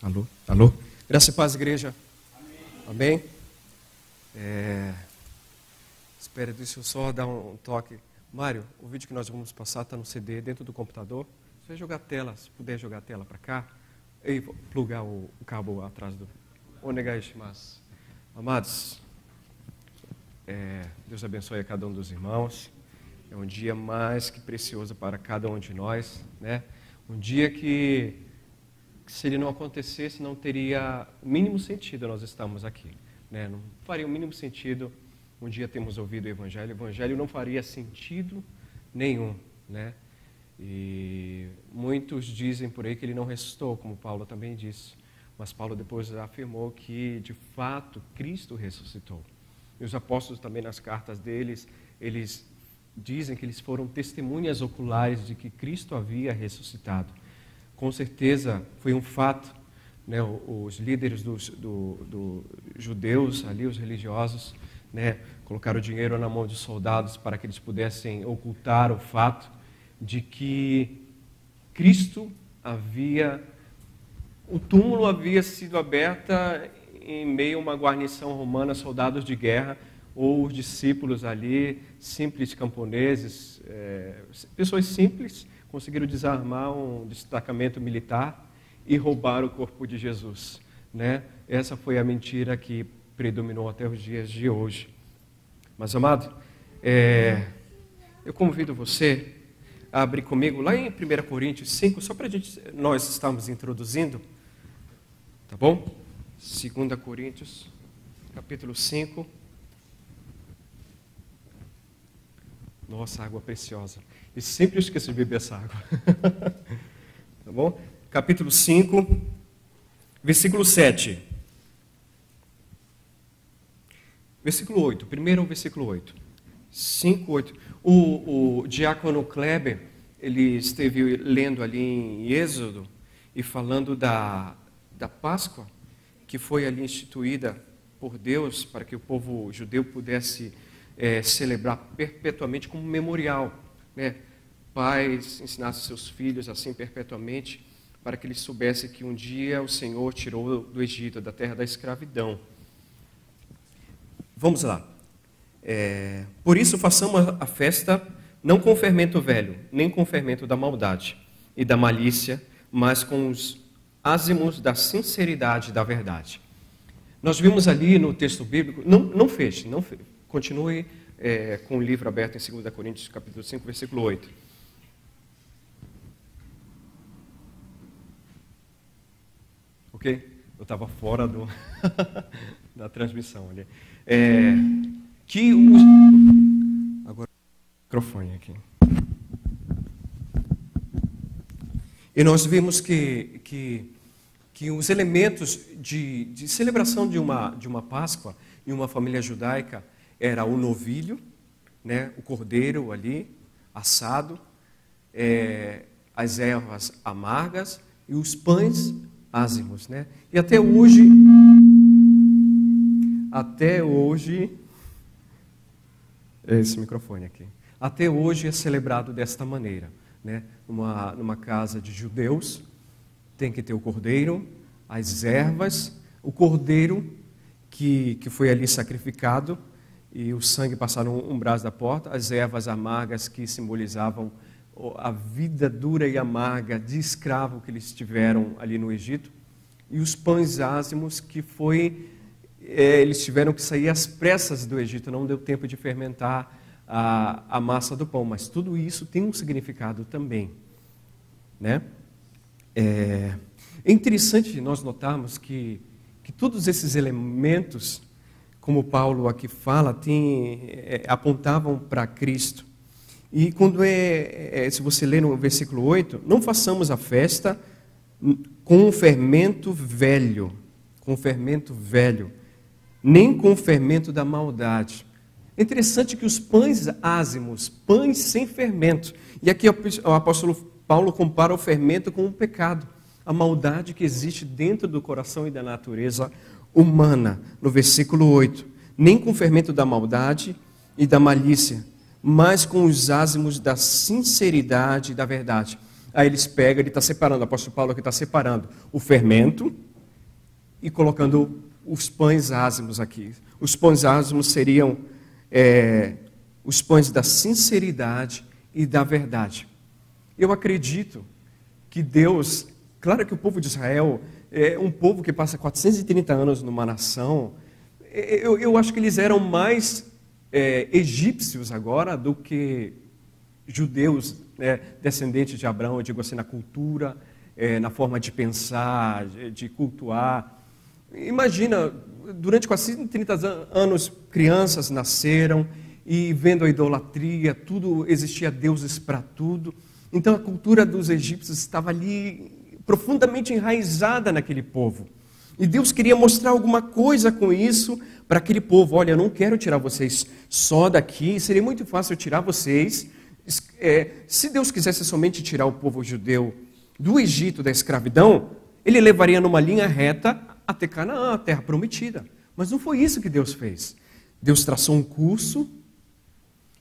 Alô? Alô? Graça e paz, igreja. Amém? Espera, deixa eu só dar um toque. Mário, o vídeo que nós vamos passar está no CD dentro do computador. Se você jogar a tela, se puder jogar a tela para cá, e plugar o cabo atrás do... Onegaishimasu. Amados, Deus abençoe a cada um dos irmãos. É um dia mais que precioso para cada um de nós, né? Um dia que se ele não acontecesse, não teria o mínimo sentido nós estamos aqui, né? Não faria o mínimo sentido um dia termos ouvido o Evangelho não faria sentido nenhum, né? E muitos dizem por aí que ele não ressuscitou, como Paulo também disse, mas Paulo depois afirmou que, de fato, Cristo ressuscitou. E os apóstolos também, nas cartas deles, eles dizem que eles foram testemunhas oculares de que Cristo havia ressuscitado. Com certeza foi um fato, né? Os líderes dos judeus ali, os religiosos, né, colocaram dinheiro na mão de soldados para que eles pudessem ocultar o fato de que Cristo o túmulo havia sido aberto em meio a uma guarnição romana, soldados de guerra, ou os discípulos ali, simples camponeses, pessoas simples, conseguiram desarmar um destacamento militar e roubar o corpo de Jesus, né? Essa foi a mentira que predominou até os dias de hoje. Mas, amado, eu convido você a abrir comigo lá em 1 Coríntios 5, só para nós estarmos introduzindo, tá bom? 2 Coríntios, capítulo 5. Nossa, água preciosa. E sempre eu esqueço de beber essa água. Tá bom? Capítulo 5, versículo 7. Versículo 8. Primeiro o versículo 8. 5, 8. O diácono Kleber, ele esteve lendo ali em Êxodo e falando da Páscoa, que foi ali instituída por Deus para que o povo judeu pudesse celebrar perpetuamente como memorial, né? Pais ensinassem seus filhos assim perpetuamente, para que eles soubessem que um dia o Senhor tirou do Egito, da terra da escravidão. Vamos lá. Por isso façamos a festa não com fermento velho, nem com fermento da maldade e da malícia, mas com os ázimos da sinceridade e da verdade. Nós vimos ali no texto bíblico, não feche, continue com o livro aberto em 2 Coríntios, capítulo 5, versículo 8. Ok? Eu estava fora da transmissão ali. Agora, microfone aqui. E nós vimos que os elementos de celebração de uma Páscoa em uma família judaica era o novilho, né, o cordeiro ali, assado, as ervas amargas e os pães ázimos, né? E até hoje, esse microfone aqui, até hoje é celebrado desta maneira, né? Numa casa de judeus, tem que ter o cordeiro, as ervas, o cordeiro que foi ali sacrificado, e o sangue passar no umbral da porta, as ervas amargas que simbolizavam a vida dura e amarga de escravo que eles tiveram ali no Egito, e os pães ázimos que eles tiveram que sair às pressas do Egito, não deu tempo de fermentar a massa do pão, mas tudo isso tem um significado também, né? É interessante nós notarmos que todos esses elementos, como Paulo aqui fala, apontavam para Cristo. E quando se você ler no versículo 8, não façamos a festa com fermento velho, nem com fermento da maldade. É interessante que os pães ázimos, pães sem fermento, e aqui o apóstolo Paulo compara o fermento com o pecado, a maldade que existe dentro do coração e da natureza humana, no versículo 8, nem com fermento da maldade e da malícia, mas com os ázimos da sinceridade e da verdade. Aí ele está separando, o apóstolo Paulo aqui está separando o fermento, e colocando os pães ázimos aqui. Os pães ázimos seriam os pães da sinceridade e da verdade. Eu acredito que Deus, claro que o povo de Israel é um povo que passa 430 anos numa nação, eu acho que eles eram mais egípcios agora do que judeus, descendentes de Abraão, eu digo assim, na cultura, na forma de pensar, de cultuar. Imagina, durante 430 anos, crianças nasceram e vendo a idolatria, tudo existia deuses para tudo. Então a cultura dos egípcios estava ali profundamente enraizada naquele povo. E Deus queria mostrar alguma coisa com isso para aquele povo. Olha, eu não quero tirar vocês só daqui, seria muito fácil tirar vocês. Se Deus quisesse somente tirar o povo judeu do Egito, da escravidão, Ele levaria numa linha reta até Canaã, a terra prometida. Mas não foi isso que Deus fez. Deus traçou um curso,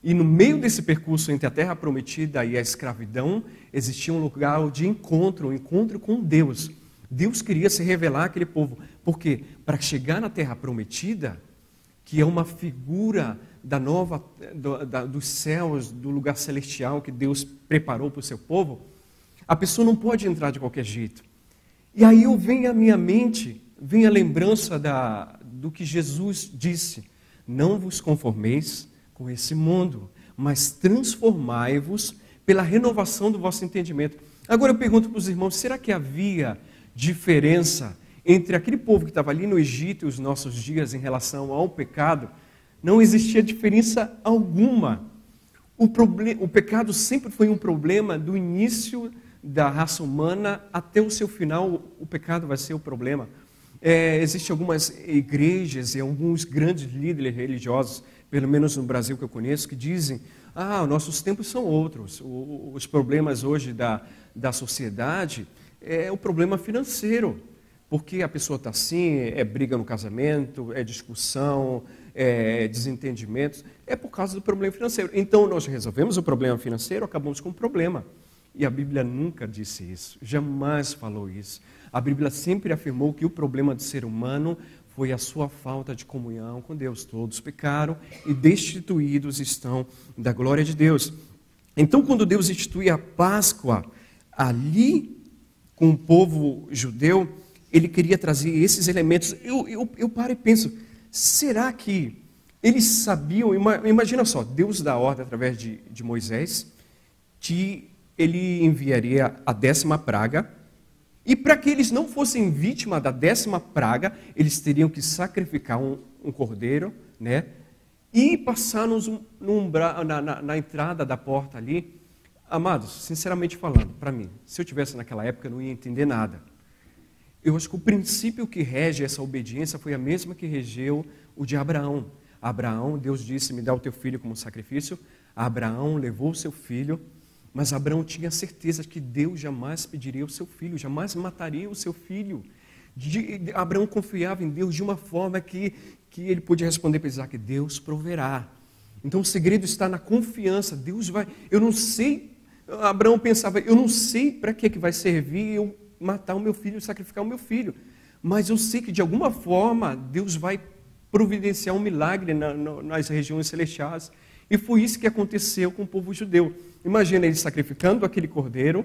e no meio desse percurso entre a terra prometida e a escravidão, existia um lugar de encontro, um encontro com Deus. Deus queria se revelar àquele povo. Por quê? Para chegar na terra prometida, que é uma figura dos céus, do lugar celestial que Deus preparou para o seu povo, a pessoa não pode entrar de qualquer jeito. E aí vem à minha mente, vem a lembrança do que Jesus disse: não vos conformeis com esse mundo, mas transformai-vos pela renovação do vosso entendimento. Agora eu pergunto para os irmãos, será que havia diferença entre aquele povo que estava ali no Egito e os nossos dias em relação ao pecado? Não existia diferença alguma. O pecado sempre foi um problema do início da raça humana até o seu final. O pecado vai ser o problema. Existem algumas igrejas e alguns grandes líderes religiosos, pelo menos no Brasil que eu conheço, que dizem: nossos tempos são outros. Os problemas hoje da sociedade é o problema financeiro. Porque a pessoa está assim, briga no casamento, discussão, desentendimentos. É por causa do problema financeiro. Então, nós resolvemos o problema financeiro, acabamos com o problema. E a Bíblia nunca disse isso, jamais falou isso. A Bíblia sempre afirmou que o problema do ser humano foi a sua falta de comunhão com Deus. Todos pecaram e destituídos estão da glória de Deus. Então, quando Deus institui a Páscoa ali com o povo judeu, Ele queria trazer esses elementos. Eu paro e penso, será que eles sabiam? Imagina só, Deus dá ordem através de Moisés que Ele enviaria a 10ª praga, e para que eles não fossem vítima da 10ª praga, eles teriam que sacrificar um cordeiro, né? E passar na entrada da porta ali. Amados, sinceramente falando, para mim, se eu tivesse naquela época, eu não ia entender nada. Eu acho que o princípio que rege essa obediência foi a mesma que regeu o de Abraão. Abraão, Deus disse: me dá o teu filho como sacrifício. Abraão levou o seu filho, mas Abraão tinha certeza que Deus jamais pediria o seu filho, jamais mataria o seu filho. Abraão confiava em Deus de uma forma que ele podia responder para Isaac: Deus proverá. Então o segredo está na confiança. Deus vai. Eu não sei. Abraão pensava: eu não sei para que vai servir eu matar o meu filho, sacrificar o meu filho, mas eu sei que de alguma forma Deus vai providenciar um milagre nas regiões celestiais. E foi isso que aconteceu com o povo judeu. Imagina eles sacrificando aquele cordeiro,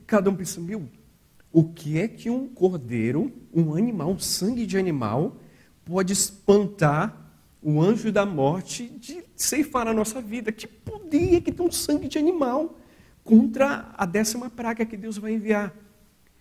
cada um pensa: o que é que um cordeiro, um animal, um sangue de animal, pode espantar o anjo da morte de ceifar a nossa vida? Que poder é que tem um sangue de animal contra a 10ª praga que Deus vai enviar?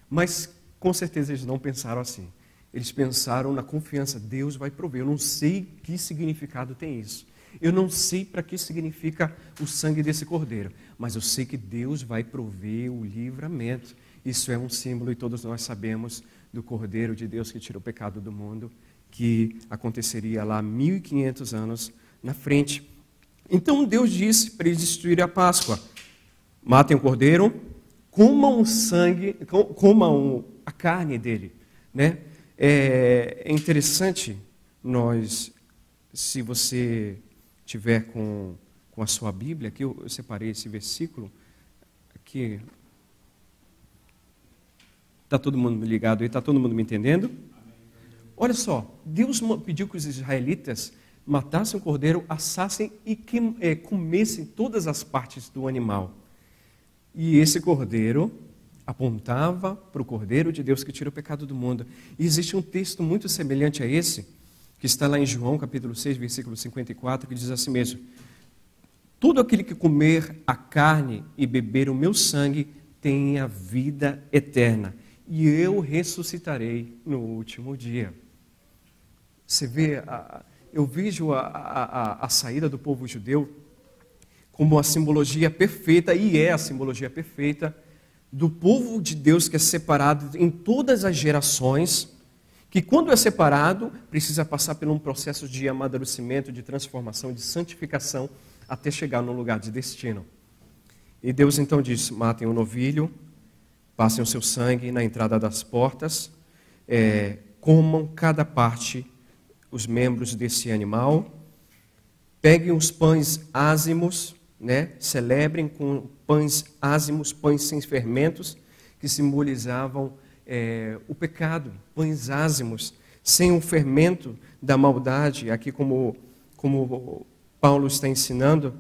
Mas com certeza eles não pensaram assim. Eles pensaram na confiança: Deus vai prover. Eu não sei que significado tem isso. Eu não sei para que significa o sangue desse cordeiro, mas eu sei que Deus vai prover o livramento. Isso é um símbolo, e todos nós sabemos, do Cordeiro de Deus que tirou o pecado do mundo, que aconteceria lá 1500 anos na frente. Então Deus disse para eles instituírem a Páscoa: matem o cordeiro, comam o sangue, comam a carne dele, né? É interessante, se você tiver com a sua Bíblia, aqui eu separei esse versículo, aqui, Está todo mundo ligado aí? Está todo mundo me entendendo? Olha só, Deus pediu que os israelitas matassem o cordeiro, assassem e comessem todas as partes do animal. E esse cordeiro apontava para o Cordeiro de Deus que tira o pecado do mundo. E existe um texto muito semelhante a esse, que está lá em João, capítulo 6, versículo 54, que diz assim mesmo: todo aquele que comer a carne e beber o meu sangue tem a vida eterna, e eu ressuscitarei no último dia. Você vê, eu vejo a saída do povo judeu como a simbologia perfeita, e é a simbologia perfeita, do povo de Deus que é separado em todas as gerações, que quando é separado, precisa passar por um processo de amadurecimento, de transformação, de santificação, até chegar no lugar de destino. E Deus então diz: matem o novilho, passem o seu sangue na entrada das portas, comam cada parte, os membros desse animal, peguem os pães ázimos, celebrem com pães ázimos, pães sem fermentos, que simbolizavam o pecado, pães ázimos, sem o fermento da maldade, aqui como Paulo está ensinando,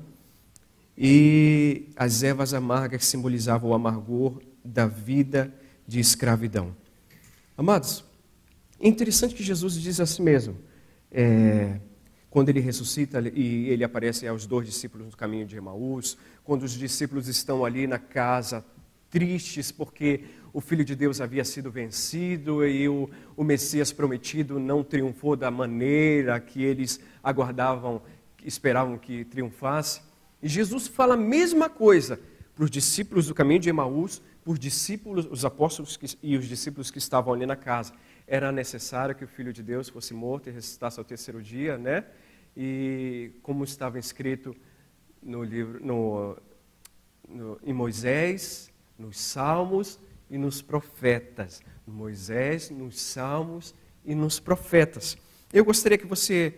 e as ervas amargas simbolizavam o amargor da vida de escravidão. Amados, é interessante que Jesus diz assim mesmo, quando ele ressuscita e ele aparece aos 2 discípulos no caminho de Emaús, quando os discípulos estão ali na casa tristes porque o Filho de Deus havia sido vencido e o Messias prometido não triunfou da maneira que eles aguardavam, esperavam que triunfasse. E Jesus fala a mesma coisa para os discípulos do caminho de Emaús, para os discípulos, os apóstolos e os discípulos que estavam ali na casa. Era necessário que o Filho de Deus fosse morto e ressuscitasse ao 3º dia, E como estava escrito no livro, em Moisés, nos Salmos e nos profetas. Moisés, nos Salmos e nos profetas. Eu gostaria que você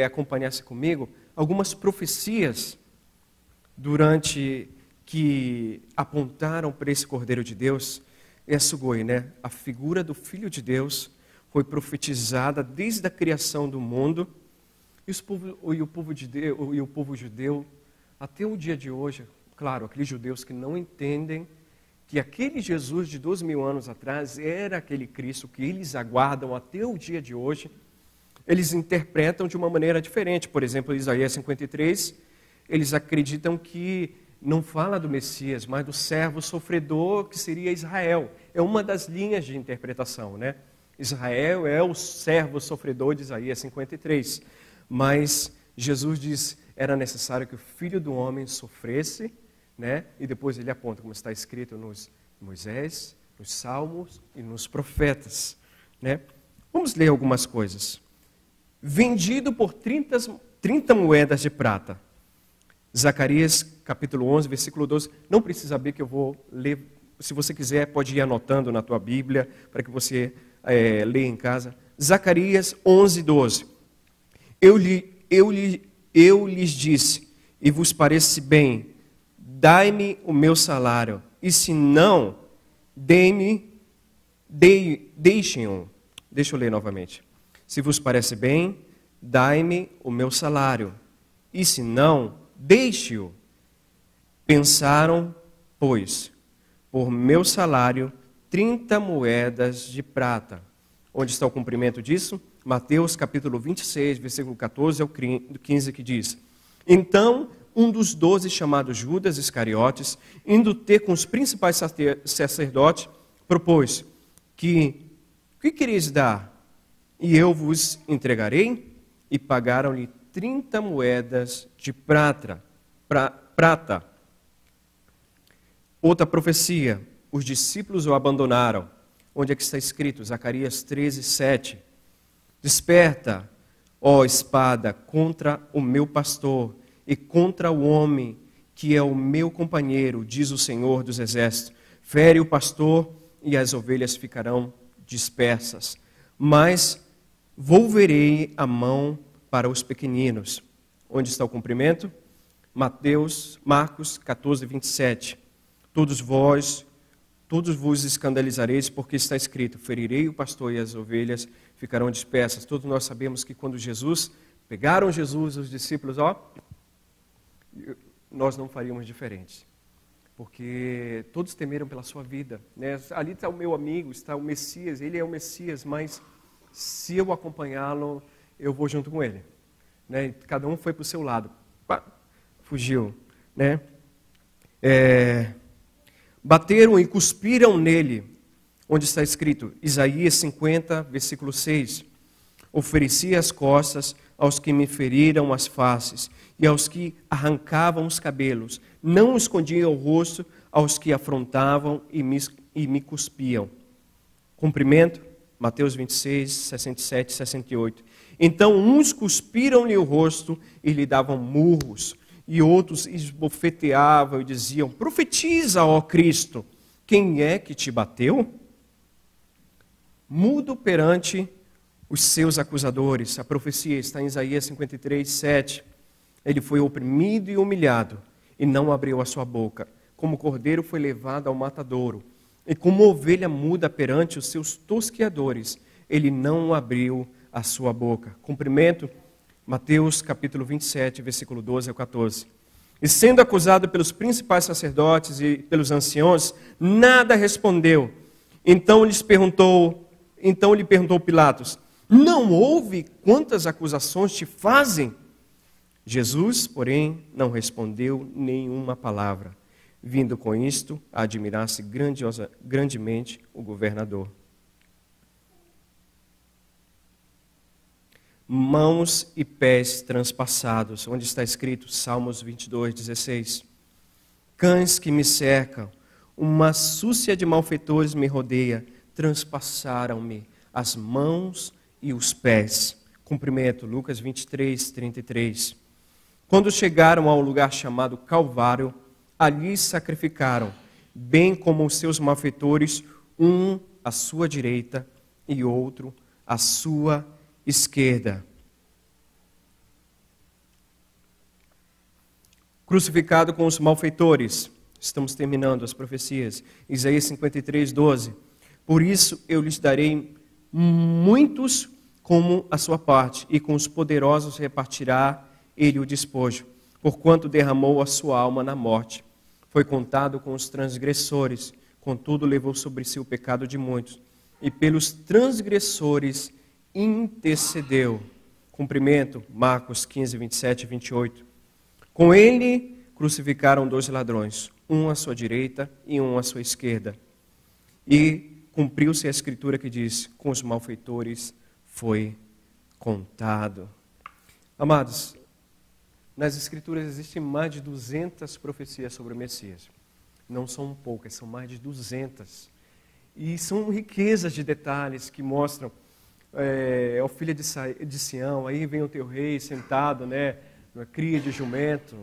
acompanhasse comigo algumas profecias que apontaram para esse Cordeiro de Deus. Sugoi, a figura do Filho de Deus foi profetizada desde a criação do mundo, e o povo judeu, até o dia de hoje, claro, aqueles judeus que não entendem que aquele Jesus de 2000 anos atrás era aquele Cristo que eles aguardam até o dia de hoje, eles interpretam de uma maneira diferente. Por exemplo, Isaías 53, eles acreditam que não fala do Messias, mas do servo sofredor que seria Israel. É uma das linhas de interpretação, Israel é o servo sofredor de Isaías 53. Mas Jesus diz, era necessário que o Filho do Homem sofresse, e depois ele aponta, como está escrito nos Moisés, nos Salmos e nos profetas, Vamos ler algumas coisas. Vendido por 30 moedas de prata. Zacarias, capítulo 11, versículo 12. Não precisa abrir que eu vou ler. Se você quiser, pode ir anotando na tua Bíblia, para que você leia em casa. Zacarias 11, 12. Eu lhes disse, e vos parece bem, dai-me o meu salário, e se não, deixem-o. Deixa eu ler novamente. Se vos parece bem, dai-me o meu salário, e se não, deixe-o. Pensaram, pois, por meu salário, 30 moedas de prata. Onde está o cumprimento disso? Mateus capítulo 26, versículo 14 ao 15, que diz: então, um dos 12, chamado Judas Iscariotes, indo ter com os principais sacerdotes, propôs que quereis dar? E eu vos entregarei? E pagaram-lhe 30 moedas de prata. Outra profecia, os discípulos o abandonaram. Onde é que está escrito? Zacarias 13, 7. Desperta, ó espada, contra o meu pastor e contra o homem que é o meu companheiro, diz o Senhor dos Exércitos. Fere o pastor e as ovelhas ficarão dispersas. Mas volverei a mão para os pequeninos. Onde está o cumprimento? Marcos 14, 27. Todos todos vos escandalizareis, porque está escrito, ferirei o pastor e as ovelhas ficarão dispersas. Todos nós sabemos que quando pegaram Jesus, os discípulos, nós não faríamos diferente. Porque todos temeram pela sua vida, né? Ali está o meu amigo, está o Messias, ele é o Messias, mas se eu acompanhá-lo, eu vou junto com ele. Né? Cada um foi para o seu lado. Fugiu. Né? Bateram e cuspiram nele, onde está escrito, Isaías 50, versículo 6. Ofereci as costas aos que me feriram as faces e aos que arrancavam os cabelos. Não escondia o rosto aos que afrontavam e me cuspiam. Cumprimento, Mateus 26, 67 e 68. Então uns cuspiram-lhe o rosto e lhe davam murros, e outros esbofeteavam e diziam, profetiza, ó Cristo, quem é que te bateu? Mudo perante os seus acusadores. A profecia está em Isaías 53, 7. Ele foi oprimido e humilhado, e não abriu a sua boca. Como cordeiro foi levado ao matadouro, e como ovelha muda perante os seus tosqueadores, ele não abriu a sua boca. Cumprimento, Mateus capítulo 27, versículo 12 ao 14. E sendo acusado pelos principais sacerdotes e pelos anciãos, nada respondeu. Então lhe perguntou Pilatos, não ouve quantas acusações te fazem? Jesus, porém, não respondeu nenhuma palavra, vindo com isto a admirar-se grandemente o governador. Mãos e pés transpassados, onde está escrito, Salmos 22, 16. Cães que me cercam, uma súcia de malfeitores me rodeia, transpassaram-me as mãos e os pés. Cumprimento, Lucas 23, 33. Quando chegaram ao lugar chamado Calvário, ali sacrificaram, bem como os seus malfeitores, um à sua direita e outro à sua esquerda. Crucificado com os malfeitores. Estamos terminando as profecias. Isaías 53, 12. Por isso eu lhes darei muitos como a sua parte, e com os poderosos repartirá ele o despojo, porquanto derramou a sua alma na morte. Foi contado com os transgressores, contudo levou sobre si o pecado de muitos, e pelos transgressores intercedeu. Cumprimento, Marcos 15, 27 e 28. Com ele crucificaram 2 ladrões, um à sua direita e um à sua esquerda. E cumpriu-se a escritura que diz, com os malfeitores foi contado. Amados, nas Escrituras existem mais de 200 profecias sobre o Messias. Não são poucas, são mais de 200. E são riquezas de detalhes que mostram o filho de Sião, aí vem o teu rei sentado, né, numa cria de jumento,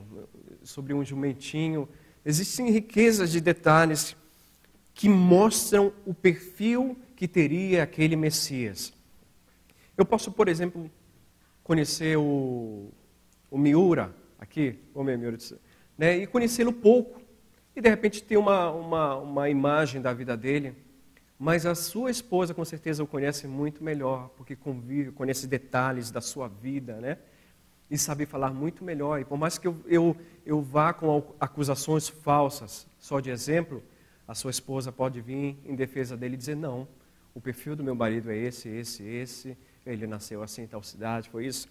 sobre um jumentinho. Existem riquezas de detalhes que mostram o perfil que teria aquele Messias. Eu posso, por exemplo, conhecer o Miura, aqui, Miura, né, e conhecê-lo pouco, e de repente ter uma imagem da vida dele, mas a sua esposa com certeza o conhece muito melhor, porque convive, conhece detalhes da sua vida, né, e sabe falar muito melhor. E por mais que eu vá com acusações falsas, só de exemplo, a sua esposa pode vir em defesa dele e dizer, não, o perfil do meu marido é esse, ele nasceu assim em tal cidade, foi isso.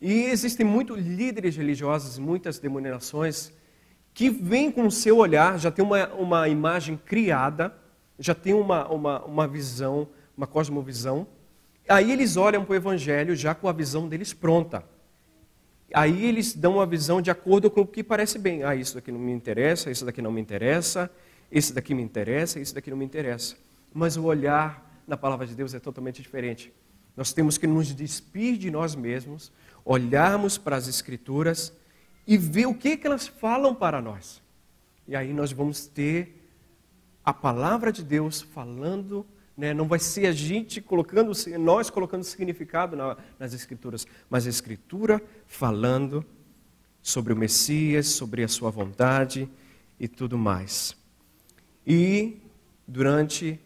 E existem muitos líderes religiosos, muitas denominações, que vêm com o seu olhar, já tem uma imagem criada, já tem uma visão, uma cosmovisão. Aí eles olham para o Evangelho já com a visão deles pronta. Aí eles dão uma visão de acordo com o que parece bem. Ah, isso daqui não me interessa, isso daqui não me interessa, esse daqui me interessa, esse daqui não me interessa. Mas o olhar na palavra de Deus é totalmente diferente. Nós temos que nos despir de nós mesmos, olharmos para as Escrituras e ver o que elas falam para nós. E aí nós vamos ter a palavra de Deus falando, né? Não vai ser a gente nós colocando significado nas Escrituras, mas a Escritura falando sobre o Messias, sobre a sua vontade e tudo mais. E durante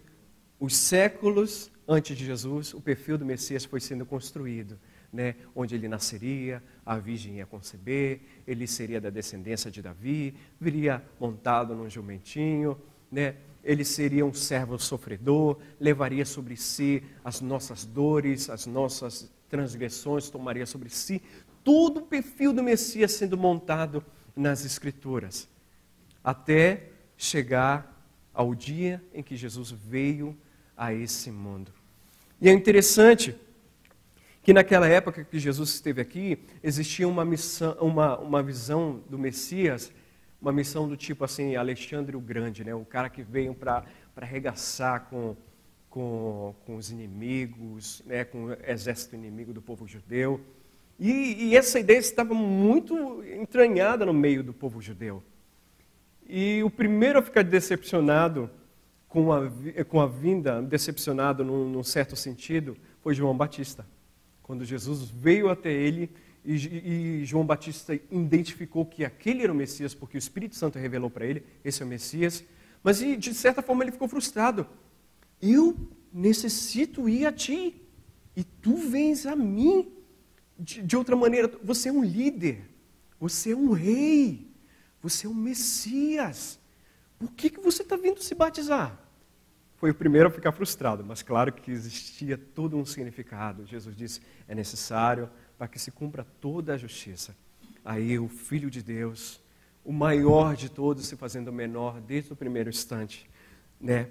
os séculos antes de Jesus, o perfil do Messias foi sendo construído, né? Onde ele nasceria, a virgem ia conceber, ele seria da descendência de Davi, viria montado num jumentinho, né? Ele seria um servo sofredor, levaria sobre si as nossas dores, as nossas transgressões, tomaria sobre si todo o perfil do Messias sendo montado nas Escrituras, até chegar ao dia em que Jesus veio a esse mundo. E é interessante que naquela época que Jesus esteve aqui, existia uma missão, uma visão do Messias, uma missão do tipo assim, Alexandre o Grande, né? O cara que veio para arregaçar com os inimigos, né? Com o exército inimigo do povo judeu. E essa ideia estava muito entranhada no meio do povo judeu. E o primeiro a ficar decepcionado com a vinda, decepcionado num certo sentido, foi João Batista. Quando Jesus veio até ele e João Batista identificou que aquele era o Messias, porque o Espírito Santo revelou para ele, esse é o Messias, mas de certa forma ele ficou frustrado. Eu necessito ir a ti, e tu vens a mim. De outra maneira, você é um líder, você é um rei, você é um Messias. Por que você está vindo se batizar? Foi o primeiro a ficar frustrado, mas claro que existia todo um significado. Jesus disse, é necessário para que se cumpra toda a justiça. Aí o Filho de Deus, o maior de todos, se fazendo menor desde o primeiro instante, né?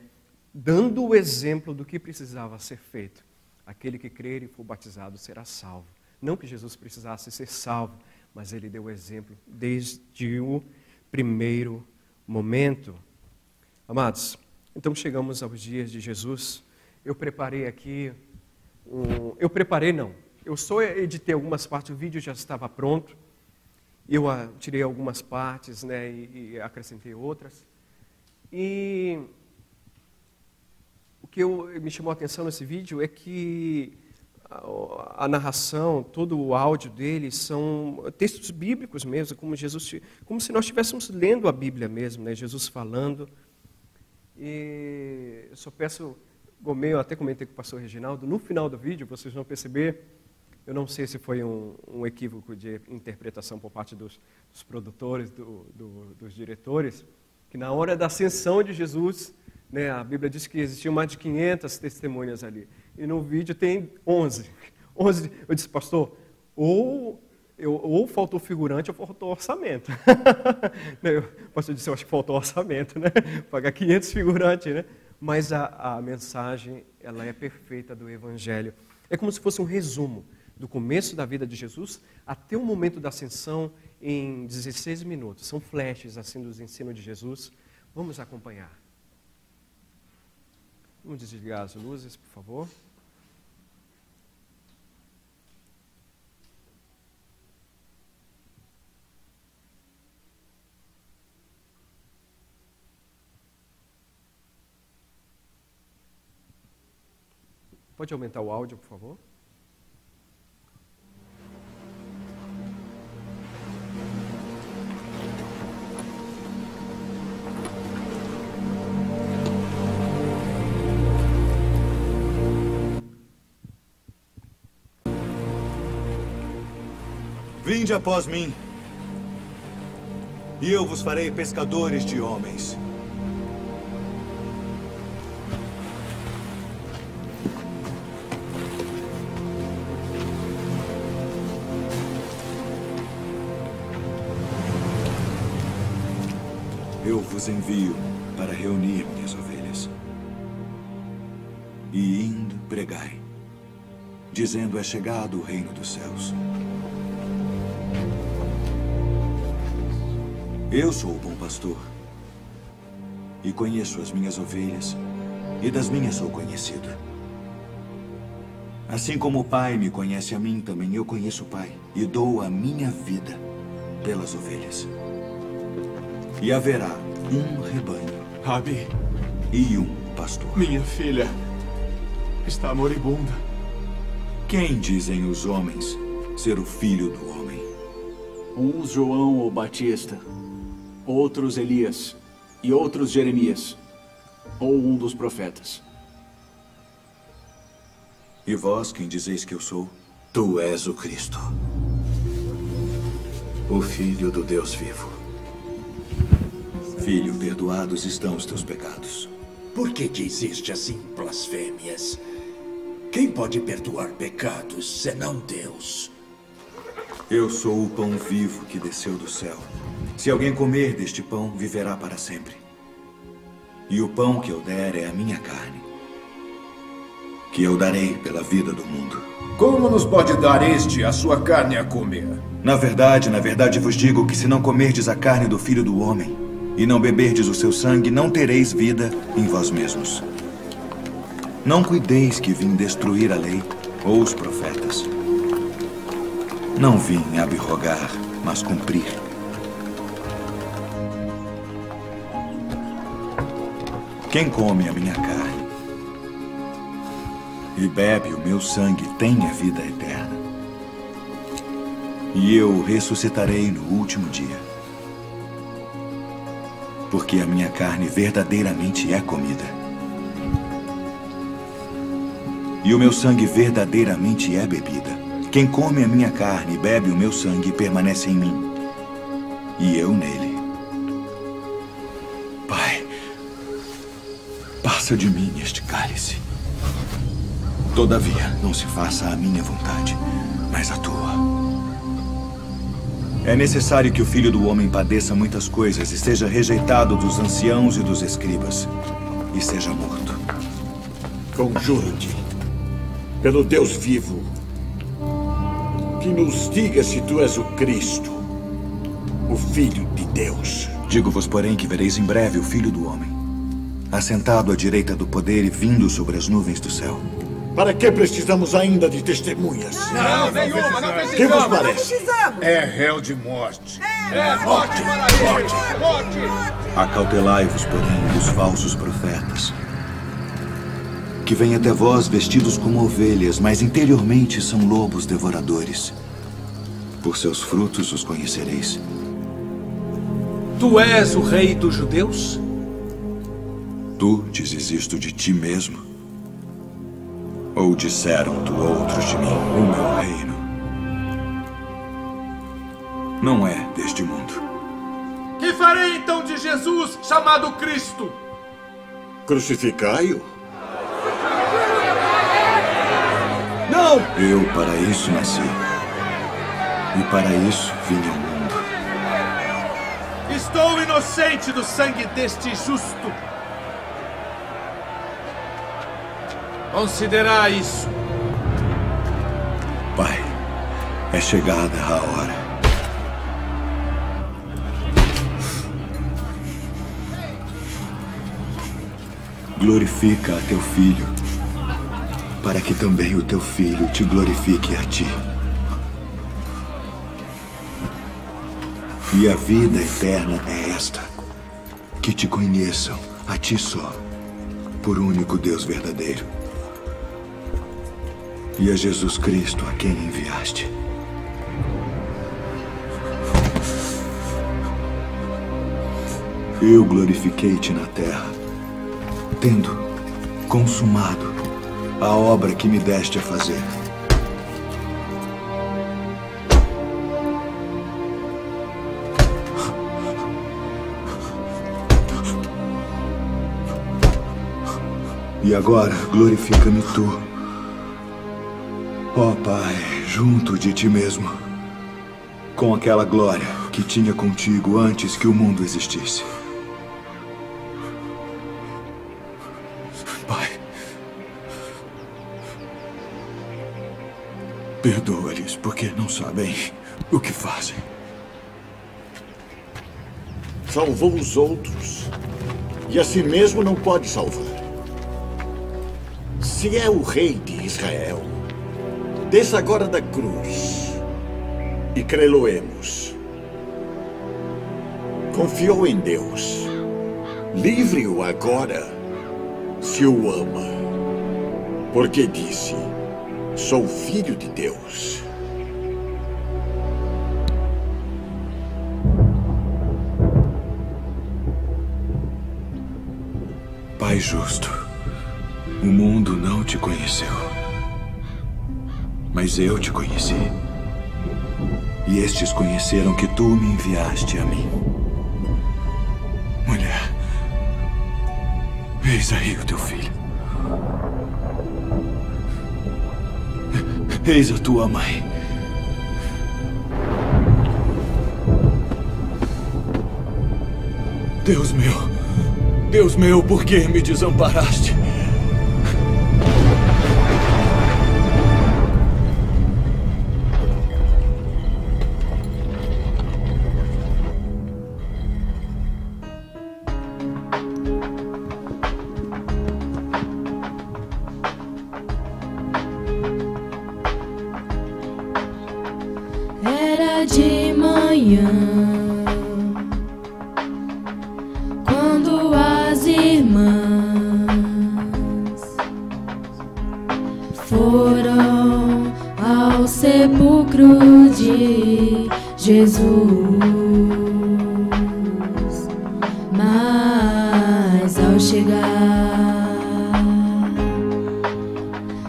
Dando o exemplo do que precisava ser feito. Aquele que crer e for batizado será salvo. Não que Jesus precisasse ser salvo, mas ele deu o exemplo desde o primeiro momento. Amados, então chegamos aos dias de Jesus. Eu preparei aqui, eu só editei algumas partes, o vídeo já estava pronto. Eu tirei algumas partes, né, e acrescentei outras. E o que me chamou a atenção nesse vídeo é que a narração, todo o áudio dele são textos bíblicos mesmo, como se nós estivéssemos lendo a Bíblia mesmo, né? Jesus falando. E eu só peço, eu até comentei com o pastor Reginaldo, no final do vídeo vocês vão perceber, eu não sei se foi um equívoco de interpretação por parte dos produtores, dos diretores, que na hora da ascensão de Jesus, né, a Bíblia diz que existiam mais de 500 testemunhas ali. E no vídeo tem 11. Eu disse, pastor, ou faltou figurante ou faltou orçamento. O pastor disse, eu acho que faltou orçamento, né? Pagar 500 figurantes, né? Mas a mensagem, ela é perfeita do Evangelho. É como se fosse um resumo do começo da vida de Jesus até o momento da ascensão em 16 minutos. São flashes assim dos ensinos de Jesus. Vamos acompanhar. Vamos desligar as luzes, por favor. Pode aumentar o áudio, por favor? Vinde após mim, e eu vos farei pescadores de homens. Eu vos envio para reunir minhas ovelhas. E indo, pregai, dizendo, é chegado o reino dos céus. Eu sou o bom pastor, e conheço as minhas ovelhas, e das minhas sou conhecido. Assim como o Pai me conhece a mim, também eu conheço o Pai, e dou a minha vida pelas ovelhas. E haverá um rebanho, Rabi, e um pastor. minha filha está moribunda. Quem dizem os homens ser o filho do homem? Uns João ou Batista, outros Elias e outros Jeremias. ou um dos profetas. E vós, quem dizeis que eu sou? Tu és o Cristo, o Filho do Deus vivo. Filho, perdoados estão os teus pecados. Por que diz isto assim, blasfêmias? Quem pode perdoar pecados senão Deus? Eu sou o pão vivo que desceu do céu. Se alguém comer deste pão, viverá para sempre. E o pão que eu der é a minha carne, que eu darei pela vida do mundo. Como nos pode dar este a sua carne a comer? Na verdade vos digo que se não comerdes a carne do Filho do Homem e não beberdes o seu sangue, não tereis vida em vós mesmos. Não cuideis que vim destruir a lei ou os profetas. Não vim abrogar, mas cumprir. Quem come a minha carne e bebe o meu sangue tem a vida eterna. E eu o ressuscitarei no último dia. Porque a minha carne verdadeiramente é comida. E o meu sangue verdadeiramente é bebida. Quem come a minha carne e bebe o meu sangue permanece em mim, e eu nele. Pai, passa de mim este cálice. Todavia, não se faça a minha vontade, mas a tua. É necessário que o Filho do Homem padeça muitas coisas e seja rejeitado dos anciãos e dos escribas, e seja morto. Conjuro-te, pelo Deus vivo, que nos diga se tu és o Cristo, o Filho de Deus. Digo-vos, porém, que vereis em breve o Filho do Homem, assentado à direita do poder e vindo sobre as nuvens do céu. Para que precisamos ainda de testemunhas? Não, nenhuma, não precisamos. Que vos parece? É réu de morte. Morte! Acautelai-vos, porém, dos falsos profetas, que vêm até vós vestidos como ovelhas, mas interiormente são lobos devoradores. Por seus frutos os conhecereis. Tu és o rei dos judeus? Tu dizes isto de ti mesmo? Ou disseram-te outros de mim? O meu reino não é deste mundo. Que farei então de Jesus, chamado Cristo? Crucificai-o? Não! Eu para isso nasci, e para isso vim ao mundo. Estou inocente do sangue deste justo. Considerai isso. Pai, é chegada a hora. Glorifica a teu filho, para que também o teu filho te glorifique a ti. E a vida eterna é esta: que te conheçam, a ti só, por único Deus verdadeiro, e a Jesus Cristo, a quem enviaste. Eu glorifiquei-te na terra, tendo consumado a obra que me deste a fazer. E agora glorifica-me tu, ó Pai, junto de ti mesmo, com aquela glória que tinha contigo antes que o mundo existisse. Pai, perdoa-lhes, porque não sabem o que fazem. Salvou os outros, e a si mesmo não pode salvar. Se é o rei de Israel, desça agora da cruz e crê-lo-emos. Confiou em Deus. Livre-o agora, se o ama, porque disse: sou filho de Deus. Pai, Pai justo, o mundo não te conheceu, mas eu te conheci. E estes conheceram que tu me enviaste a mim. Mulher, eis aí o teu filho. Eis a tua mãe. Deus meu, por que me desamparaste? Era de manhã, quando as irmãs foram ao sepulcro de Jesus, mas ao chegar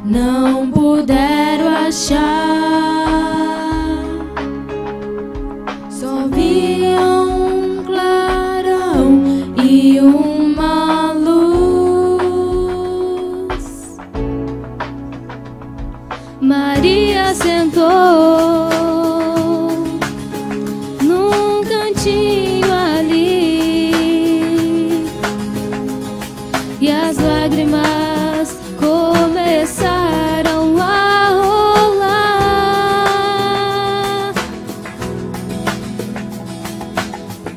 não puderam achar. Só viam um clarão e uma luz. Maria sentou num cantinho ali e as lágrimas começaram a rolar.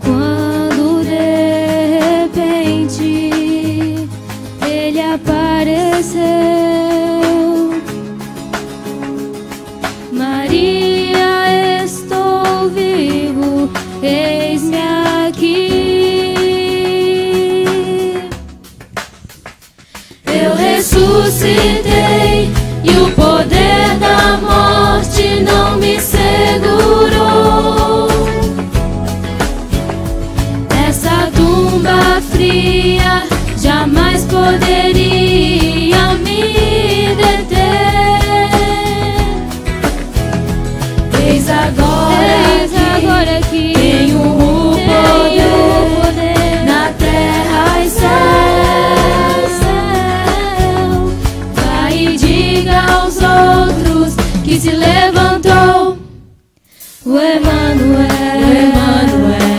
Quando de repente ele apareceu, Maria, estou vivo, eis-me aqui. Eu ressuscitei e o poder da morte não me segurou. Essa tumba fria jamais poderia me deter. Eis agora que tenho o poder na terra e céu. Vai e diga aos outros que se levantou o Emanuel,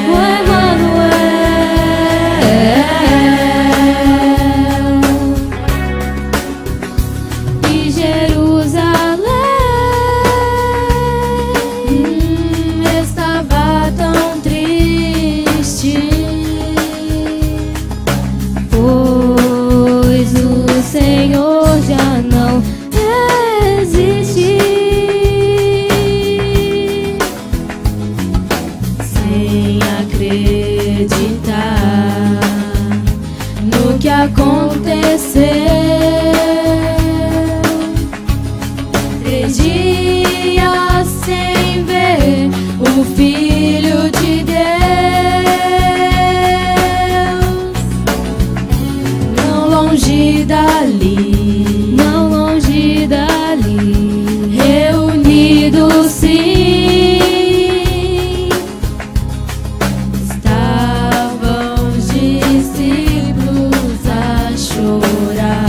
o Emanuel. E Jerusalém estava tão triste, pois o Senhor já não existe. Sem acreditar no que aconteceu, 3 dias sem ver o Filho de Deus. Não longe dali, reunidos sim, estavam os discípulos a chorar.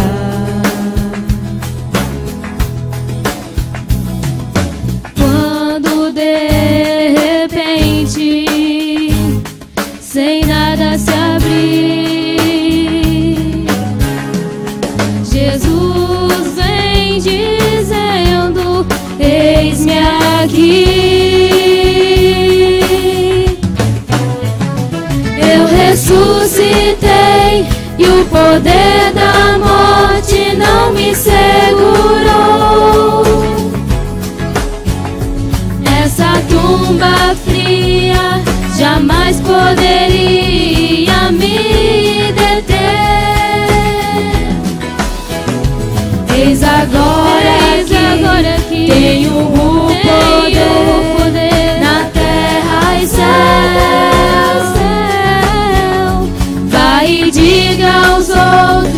Quando de repente, sem nada se abrir, Jesus vem dizendo: eis-me aqui. Eu ressuscitei e o poder da morte não me segurou. Essa tumba fria jamais poderia me deter. Eis agora que tenho o poder na terra e céu. Vai e diga aos outros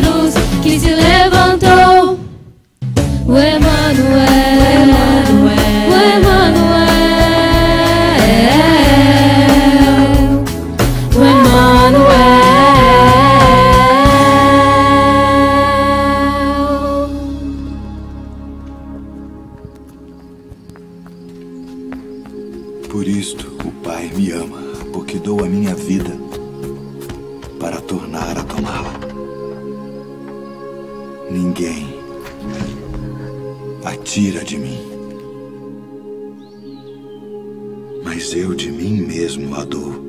ninguém a tira de mim, mas eu de mim mesmo a dou.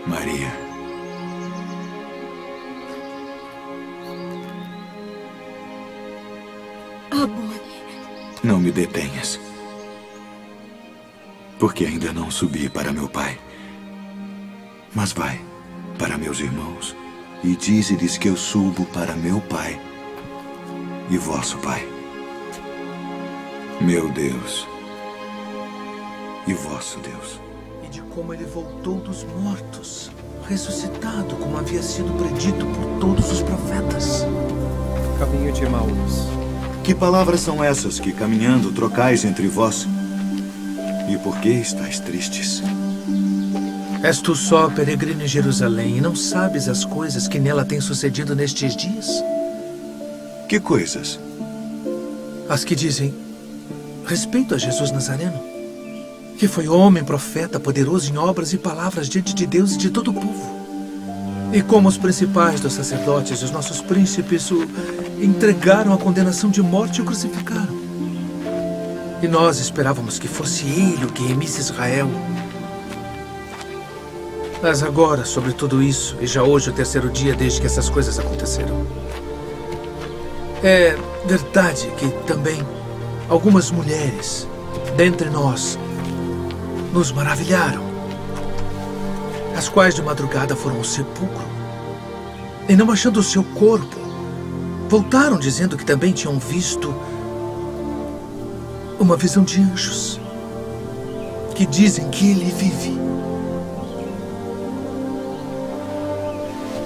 Maria. Rabboni. Não me detenhas, porque ainda não subi para meu pai. Mas vai para meus irmãos e dize-lhes que eu subo para meu pai e vosso pai, meu Deus e vosso Deus. E de como ele voltou dos mortos, ressuscitado, como havia sido predito por todos os profetas. Caminho de Emaús. Que palavras são essas que, caminhando, trocais entre vós? E por que estáis tristes? És tu só peregrino em Jerusalém e não sabes as coisas que nela têm sucedido nestes dias? Que coisas? As que dizem respeito a Jesus Nazareno, que foi homem, profeta, poderoso em obras e palavras diante de Deus e de todo o povo. E como os principais dos sacerdotes e os nossos príncipes o entregaram à condenação de morte e o crucificaram. E nós esperávamos que fosse ele o que remisse Israel. Mas agora, sobre tudo isso, e já hoje o terceiro dia desde que essas coisas aconteceram, é verdade que também algumas mulheres dentre nós nos maravilharam, as quais de madrugada foram ao sepulcro e, não achando o seu corpo, voltaram dizendo que também tinham visto uma visão de anjos que dizem que ele vive.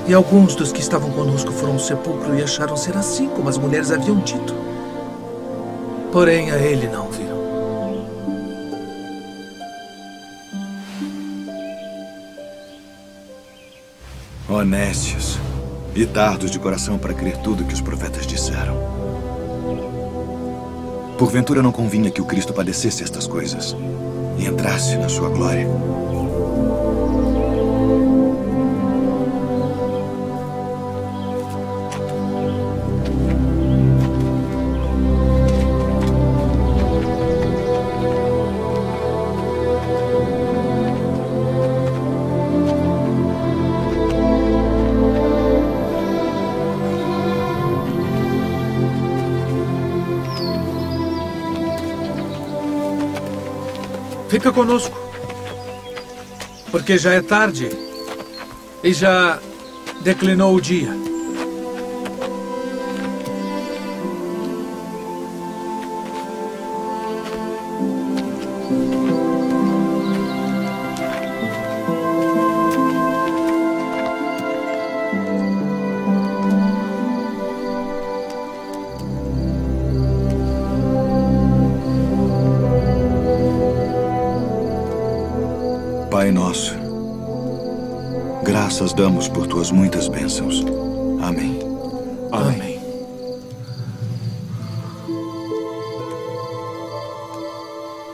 E alguns dos que estavam conosco foram ao sepulcro e acharam ser assim como as mulheres haviam dito. Porém, a ele não viram. Honestos e tardos de coração para crer tudo que os profetas disseram. Porventura não convinha que o Cristo padecesse estas coisas e entrasse na sua glória. Fica conosco, porque já é tarde e já declinou o dia. Pai nosso, graças damos por tuas muitas bênçãos. Amém. Amém.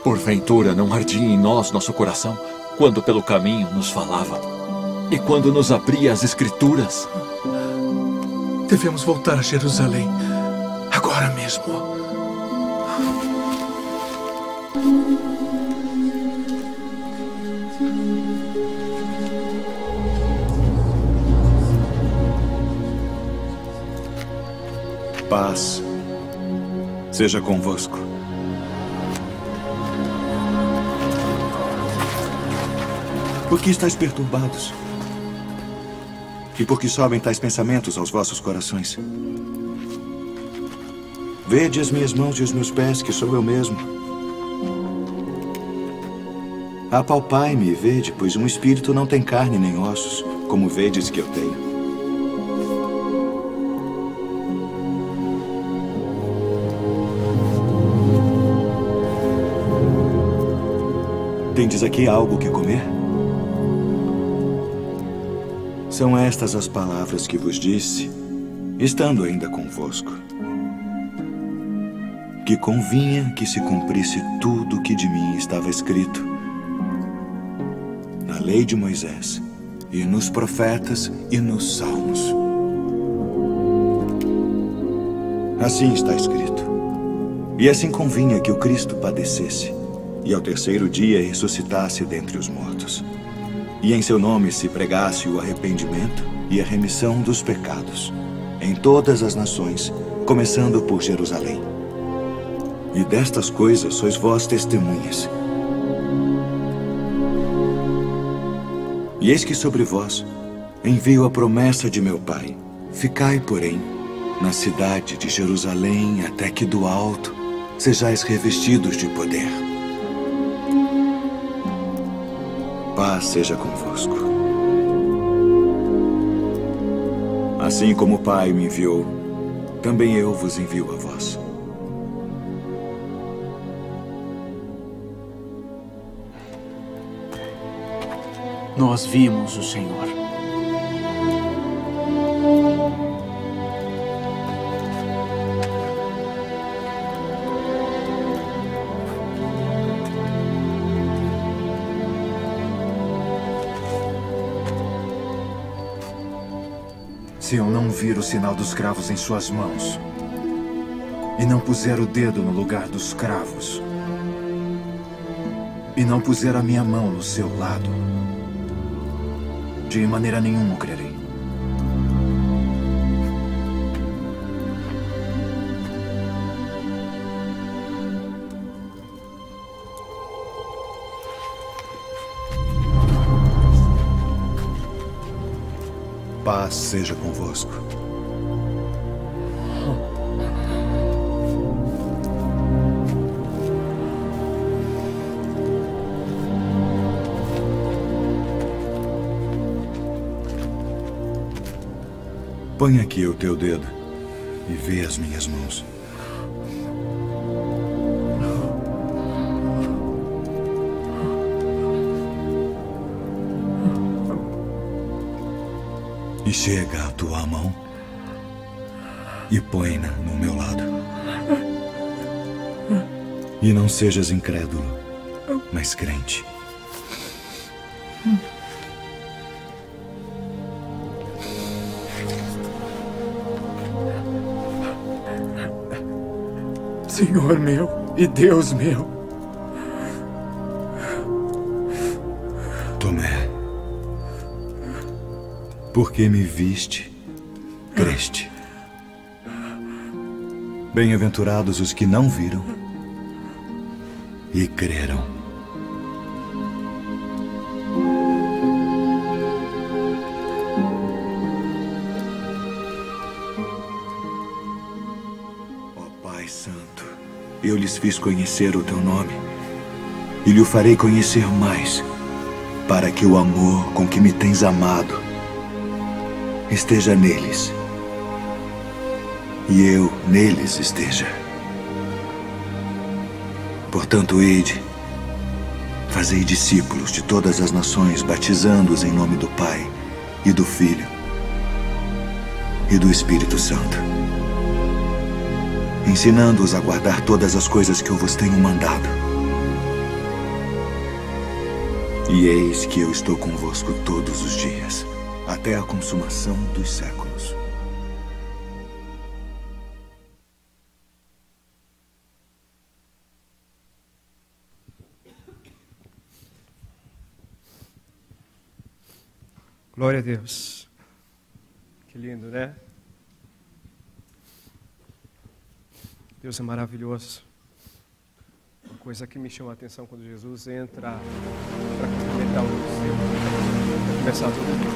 Porventura não ardia em nós nosso coração quando pelo caminho nos falava e quando nos abria as Escrituras? Devemos voltar a Jerusalém agora mesmo. Paz seja convosco. Por que estáis perturbados? E por que sobem tais pensamentos aos vossos corações? Vede as minhas mãos e os meus pés, que sou eu mesmo. Apalpai-me e vede, pois um espírito não tem carne nem ossos, como vedes que eu tenho. Tendes aqui algo que comer? São estas as palavras que vos disse, estando ainda convosco, que convinha que se cumprisse tudo o que de mim estava escrito na lei de Moisés, e nos profetas e nos salmos. Assim está escrito. E assim convinha que o Cristo padecesse, e ao terceiro dia ressuscitasse dentre os mortos, e em seu nome se pregasse o arrependimento e a remissão dos pecados, em todas as nações, começando por Jerusalém. E destas coisas sois vós testemunhas. E eis que sobre vós envio a promessa de meu Pai. Ficai, porém, na cidade de Jerusalém, até que do alto sejais revestidos de poder. Paz seja convosco. Assim como o Pai me enviou, também eu vos envio a vós. Nós vimos o Senhor. Se eu não vir o sinal dos cravos em suas mãos, e não puser o dedo no lugar dos cravos, e não puser a minha mão no seu lado, de maneira nenhuma crerei. Paz seja convosco. Põe aqui o teu dedo e vê as minhas mãos. E chega a tua mão e põe-na no meu lado. E não sejas incrédulo, mas crente. Senhor meu e Deus meu. Tomé, porque me viste, creste. Bem-aventurados os que não viram e creram. Eu lhes fiz conhecer o teu nome, e lhe o farei conhecer mais, para que o amor com que me tens amado esteja neles, e eu neles esteja. Portanto, ide, fazei discípulos de todas as nações, batizando-os em nome do Pai, e do Filho, e do Espírito Santo, ensinando-os a guardar todas as coisas que eu vos tenho mandado. E eis que eu estou convosco todos os dias, até a consumação dos séculos. Glória a Deus. Que lindo, né? Deus é maravilhoso. Uma coisa que me chama a atenção quando Jesus entra para cumprimentar o seu. Vai começar tudo.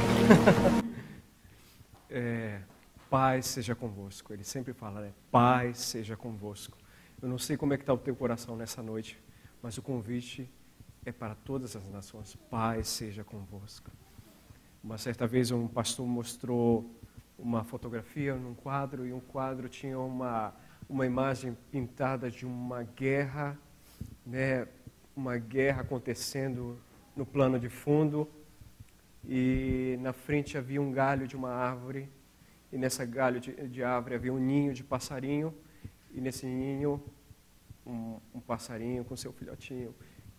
Paz seja convosco. Ele sempre fala, né? Paz seja convosco. Eu não sei como é que está o teu coração nessa noite, mas o convite é para todas as nações. Paz seja convosco. Uma certa vez um pastor mostrou uma fotografia num quadro, e um quadro tinha uma imagem pintada de uma guerra, né, uma guerra acontecendo no plano de fundo, e na frente havia um galho de uma árvore, e nessa galho de árvore havia um ninho de passarinho, e nesse ninho um passarinho com seu filhotinho,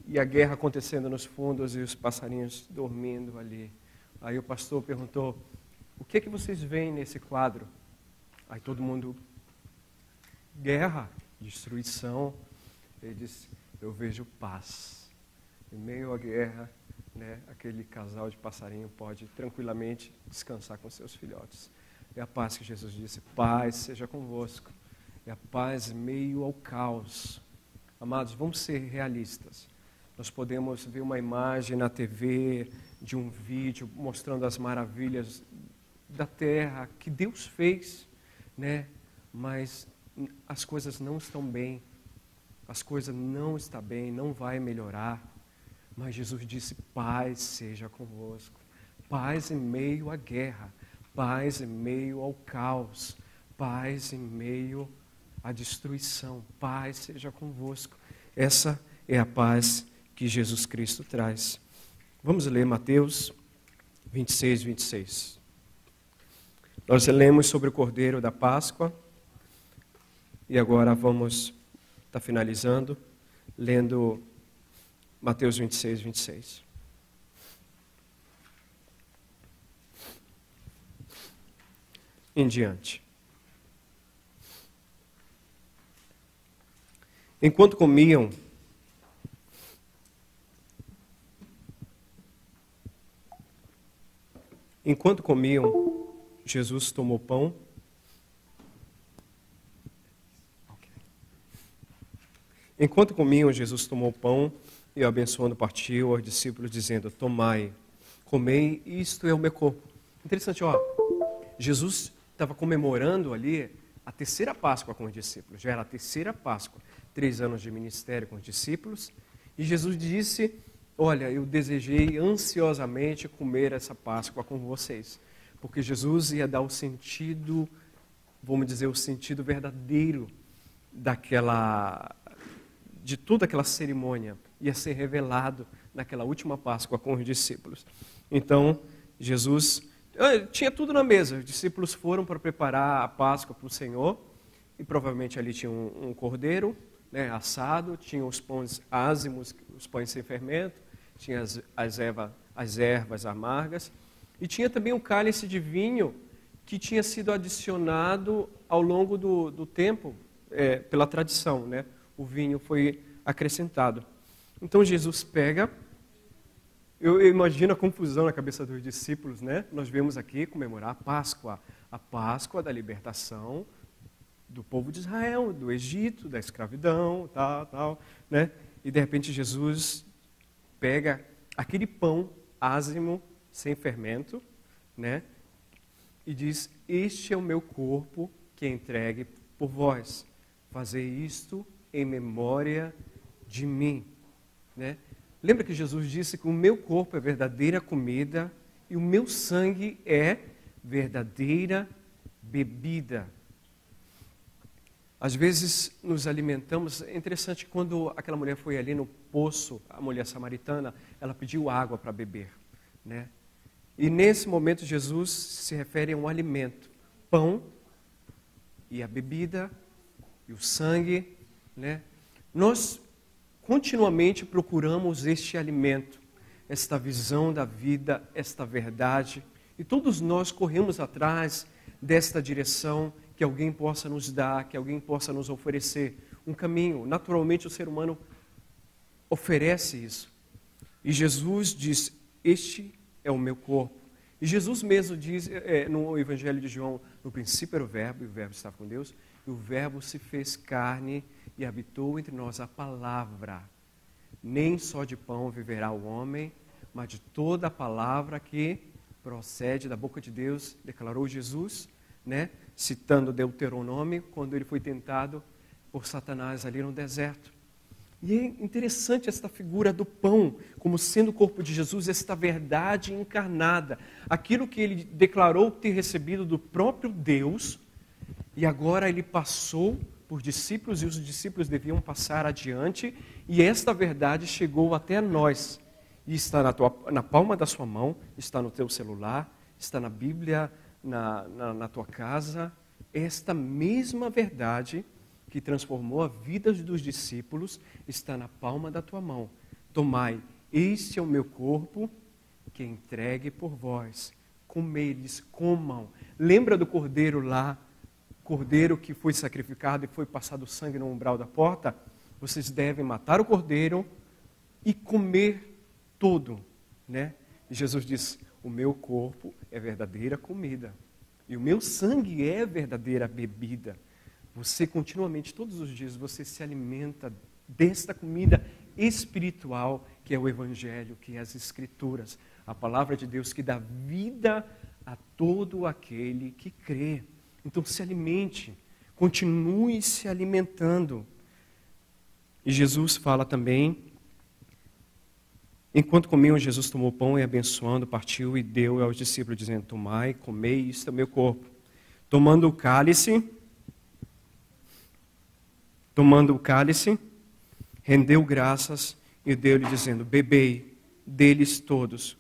e a guerra acontecendo nos fundos e os passarinhos dormindo ali. Aí o pastor perguntou, o que vocês veem nesse quadro? Aí todo mundo, guerra, destruição. Ele disse, eu vejo paz. Em meio à guerra, né, aquele casal de passarinho pode tranquilamente descansar com seus filhotes. É a paz que Jesus disse, paz seja convosco. É a paz em meio ao caos. Amados, vamos ser realistas. Nós podemos ver uma imagem na TV, de um vídeo, mostrando as maravilhas da terra que Deus fez, né? Mas as coisas não estão bem. As coisas não estão bem, não vai melhorar. Mas Jesus disse, paz seja convosco. Paz em meio à guerra. Paz em meio ao caos. Paz em meio à destruição. Paz seja convosco. Essa é a paz que Jesus Cristo traz. Vamos ler Mateus 26, 26. Nós lemos sobre o Cordeiro da Páscoa e agora vamos estar finalizando lendo Mateus 26, 26. Em diante. Enquanto comiam, Jesus tomou pão. Enquanto comiam, Jesus tomou pão e, abençoando, partiu aos discípulos, dizendo, tomai, comei, isto é o meu corpo. Interessante, ó, Jesus estava comemorando ali a terceira Páscoa com os discípulos. Já era a terceira Páscoa, 3 anos de ministério com os discípulos. E Jesus disse, olha, eu desejei ansiosamente comer essa Páscoa com vocês. Porque Jesus ia dar o sentido, vamos dizer, o sentido verdadeiro de toda aquela cerimônia. Ia ser revelado naquela última Páscoa com os discípulos. Então, Jesus tinha tudo na mesa. Os discípulos foram para preparar a Páscoa para o Senhor. E provavelmente ali tinha um cordeiro, né, assado, tinha os pães ázimos, os pães sem fermento, tinha as ervas amargas. E tinha também um cálice de vinho que tinha sido adicionado ao longo do tempo, pela tradição, né? O vinho foi acrescentado. Então Jesus pega, eu imagino a confusão na cabeça dos discípulos, né? Nós vemos aqui comemorar a Páscoa da libertação do povo de Israel, do Egito, da escravidão, tal, né? E de repente Jesus pega aquele pão ázimo, sem fermento, né? E diz, este é o meu corpo que é entregue por vós. Fazei isto em memória de mim, né? Lembra que Jesus disse que o meu corpo é verdadeira comida e o meu sangue é verdadeira bebida. Às vezes nos alimentamos, é interessante quando aquela mulher foi ali no poço, a mulher samaritana, ela pediu água para beber, né? E nesse momento Jesus se refere a um alimento, pão e a bebida e o sangue, né? Nós continuamente procuramos este alimento, esta visão da vida, esta verdade, e todos nós corremos atrás desta direção que alguém possa nos dar, que alguém possa nos oferecer um caminho. Naturalmente o ser humano oferece isso. E Jesus diz, este é o meu corpo. E Jesus mesmo diz no Evangelho de João, no princípio era o Verbo, e o Verbo estava com Deus, e o Verbo se fez carne e habitou entre nós a palavra. Nem só de pão viverá o homem, mas de toda a palavra que procede da boca de Deus, declarou Jesus, né? Citando Deuteronômio, quando ele foi tentado por Satanás ali no deserto. E é interessante esta figura do pão, como sendo o corpo de Jesus, esta verdade encarnada, aquilo que ele declarou ter recebido do próprio Deus, e agora ele passou por discípulos, e os discípulos deviam passar adiante, e esta verdade chegou até nós. E está na palma da sua mão, está no teu celular, está na Bíblia, na tua casa. Esta mesma verdade que transformou a vida dos discípulos está na palma da tua mão. Tomai, este é o meu corpo que é entregue por vós. Comeis, comam. Lembra do cordeiro lá? Cordeiro que foi sacrificado e foi passado sangue no umbral da porta? Vocês devem matar o cordeiro e comer todo, né? E Jesus diz, o meu corpo é verdadeira comida e o meu sangue é verdadeira bebida. Você continuamente, todos os dias, você se alimenta desta comida espiritual que é o Evangelho, que é as Escrituras, a palavra de Deus que dá vida a todo aquele que crê. Então se alimente, continue se alimentando. E Jesus fala também, enquanto comiam, Jesus tomou pão e abençoando, partiu e deu aos discípulos, dizendo, tomai, comei, isto é meu corpo. Tomando o cálice, rendeu graças e deu-lhe, dizendo, bebei deles todos,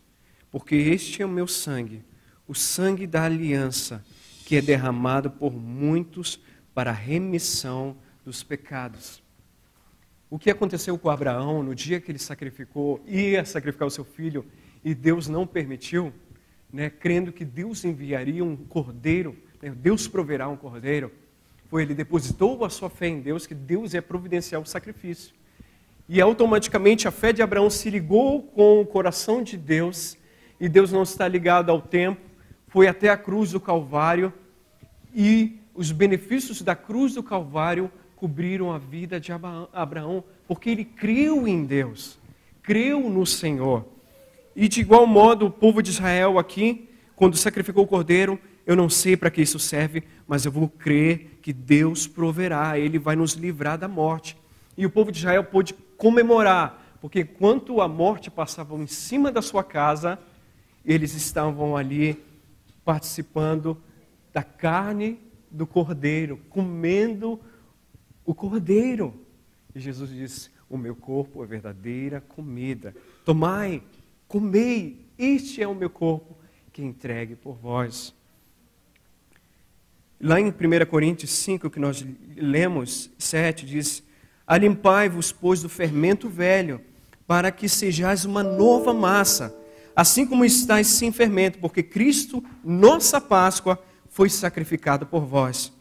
porque este é o meu sangue, o sangue da aliança, que é derramado por muitos para a remissão dos pecados. O que aconteceu com Abraão no dia que ele ia sacrificar o seu filho, e Deus não permitiu, né, crendo que Deus enviaria um cordeiro, né, Deus proverá um cordeiro, ele depositou a sua fé em Deus, que Deus ia providenciar o sacrifício. E automaticamente a fé de Abraão se ligou com o coração de Deus, e Deus não está ligado ao tempo, foi até a cruz do Calvário, e os benefícios da cruz do Calvário cobriram a vida de Abraão, porque ele creu em Deus, creu no Senhor. E de igual modo o povo de Israel aqui, quando sacrificou o cordeiro, eu não sei para que isso serve, mas eu vou crer que Deus proverá, Ele vai nos livrar da morte. E o povo de Israel pôde comemorar, porque enquanto a morte passava em cima da sua casa, eles estavam ali participando da carne do cordeiro, comendo o cordeiro. E Jesus disse, o meu corpo é verdadeira comida. Tomai, comei, este é o meu corpo que é entregue por vós. Lá em 1 Coríntios 5, que nós lemos, 7, diz, alimpai-vos, pois, do fermento velho, para que sejais uma nova massa, assim como estáis sem fermento, porque Cristo, nossa Páscoa, foi sacrificado por vós.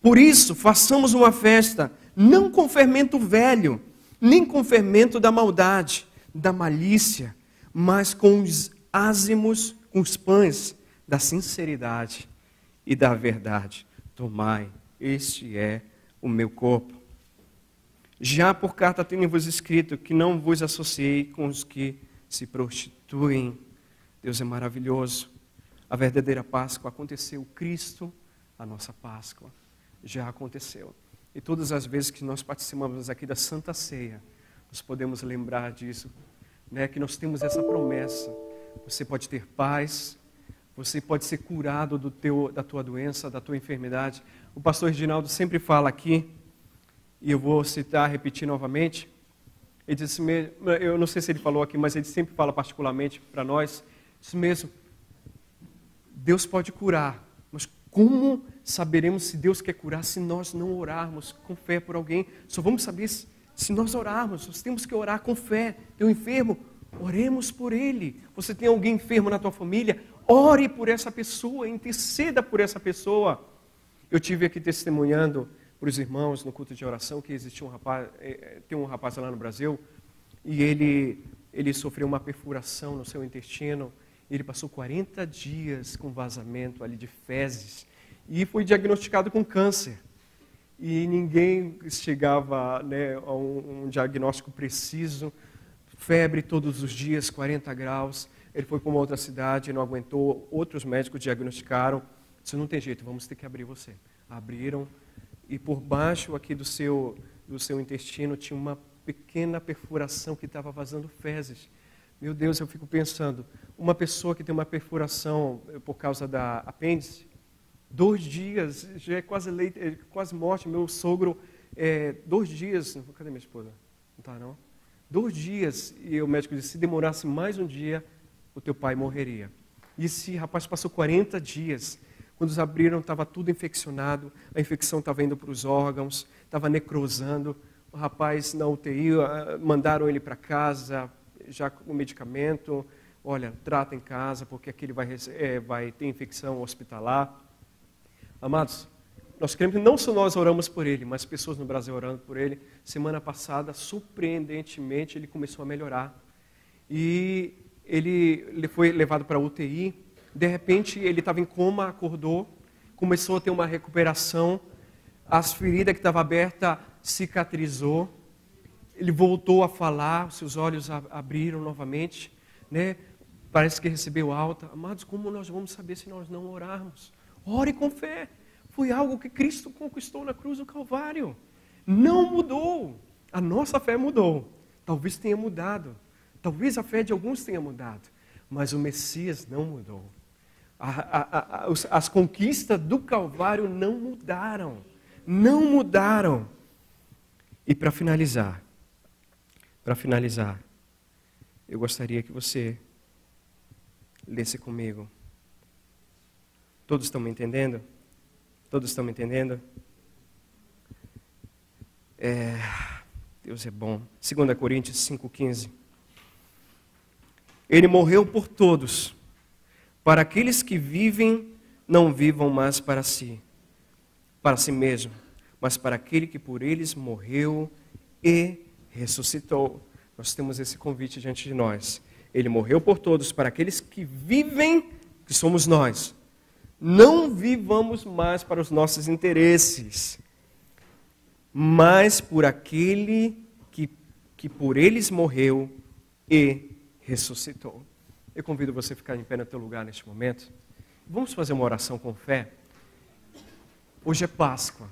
Por isso, façamos uma festa, não com fermento velho, nem com fermento da maldade, da malícia, mas com os ázimos, com os pães da sinceridade e da verdade. Tomai, este é o meu corpo. Já por carta tenho-vos escrito que não vos associei com os que se prostituem. Deus é maravilhoso. A verdadeira Páscoa aconteceu. Cristo, a nossa Páscoa, já aconteceu. E todas as vezes que nós participamos aqui da Santa Ceia, nós podemos lembrar disso, né? Que nós temos essa promessa. Você pode ter paz, você pode ser curado da tua doença, da tua enfermidade. O pastor Reginaldo sempre fala aqui, e eu vou repetir novamente. Ele disse mesmo, eu não sei se ele falou aqui, mas ele sempre fala particularmente para nós, isso mesmo, Deus pode curar, mas como saberemos se Deus quer curar se nós não orarmos com fé por alguém? Só vamos saber se nós orarmos, nós temos que orar com fé. Tem um enfermo, oremos por ele. Você tem alguém enfermo na tua família, ore por essa pessoa, interceda por essa pessoa. Eu tive aqui testemunhando para os irmãos no culto de oração que existia tem um rapaz lá no Brasil, e ele sofreu uma perfuração no seu intestino. Ele passou 40 dias com vazamento ali de fezes e foi diagnosticado com câncer. E ninguém chegava, né, a um diagnóstico preciso. Febre todos os dias, 40 graus. Ele foi para uma outra cidade, não aguentou. Outros médicos diagnosticaram. Disse, não tem jeito, vamos ter que abrir você. Abriram e por baixo aqui do seu intestino tinha uma pequena perfuração que estava vazando fezes. Meu Deus, eu fico pensando, uma pessoa que tem uma perfuração por causa da apêndice, 2 dias, já é quase morte. Meu sogro, 2 dias, cadê minha esposa? Não está não? 2 dias, e o médico disse, se demorasse mais um dia, o teu pai morreria. E esse rapaz passou 40 dias. Quando os abriram, estava tudo infeccionado, a infecção estava indo para os órgãos, estava necrosando. O rapaz na UTI, mandaram ele para casa, já com o medicamento. Olha, trata em casa, porque aqui ele vai ter infecção hospitalar. Amados, nós queremos que não só nós oramos por ele, mas pessoas no Brasil orando por ele. Semana passada, surpreendentemente, ele começou a melhorar. E ele foi levado para a UTI. De repente, ele estava em coma, acordou, começou a ter uma recuperação. As feridas que estavam abertas cicatrizou. Ele voltou a falar, seus olhos abriram novamente, né? Parece que recebeu alta. Amados, como nós vamos saber se nós não orarmos? Ore com fé. Foi algo que Cristo conquistou na cruz do Calvário. Não mudou. A nossa fé mudou. Talvez tenha mudado. Talvez a fé de alguns tenha mudado. Mas o Messias não mudou. As conquistas do Calvário não mudaram. Não mudaram. E para finalizar, eu gostaria que você lesse comigo. Todos estão me entendendo? Todos estão me entendendo? Deus é bom. 2 Coríntios 5,15. Ele morreu por todos, para aqueles que vivem, não vivam mais para si mesmo, mas para aquele que por eles morreu e ressuscitou. Nós temos esse convite diante de nós. Ele morreu por todos, para aqueles que vivem, que somos nós. Não vivamos mais para os nossos interesses, mas por aquele que por eles morreu e ressuscitou. Eu convido você a ficar em pé no teu lugar neste momento. Vamos fazer uma oração com fé. Hoje é Páscoa,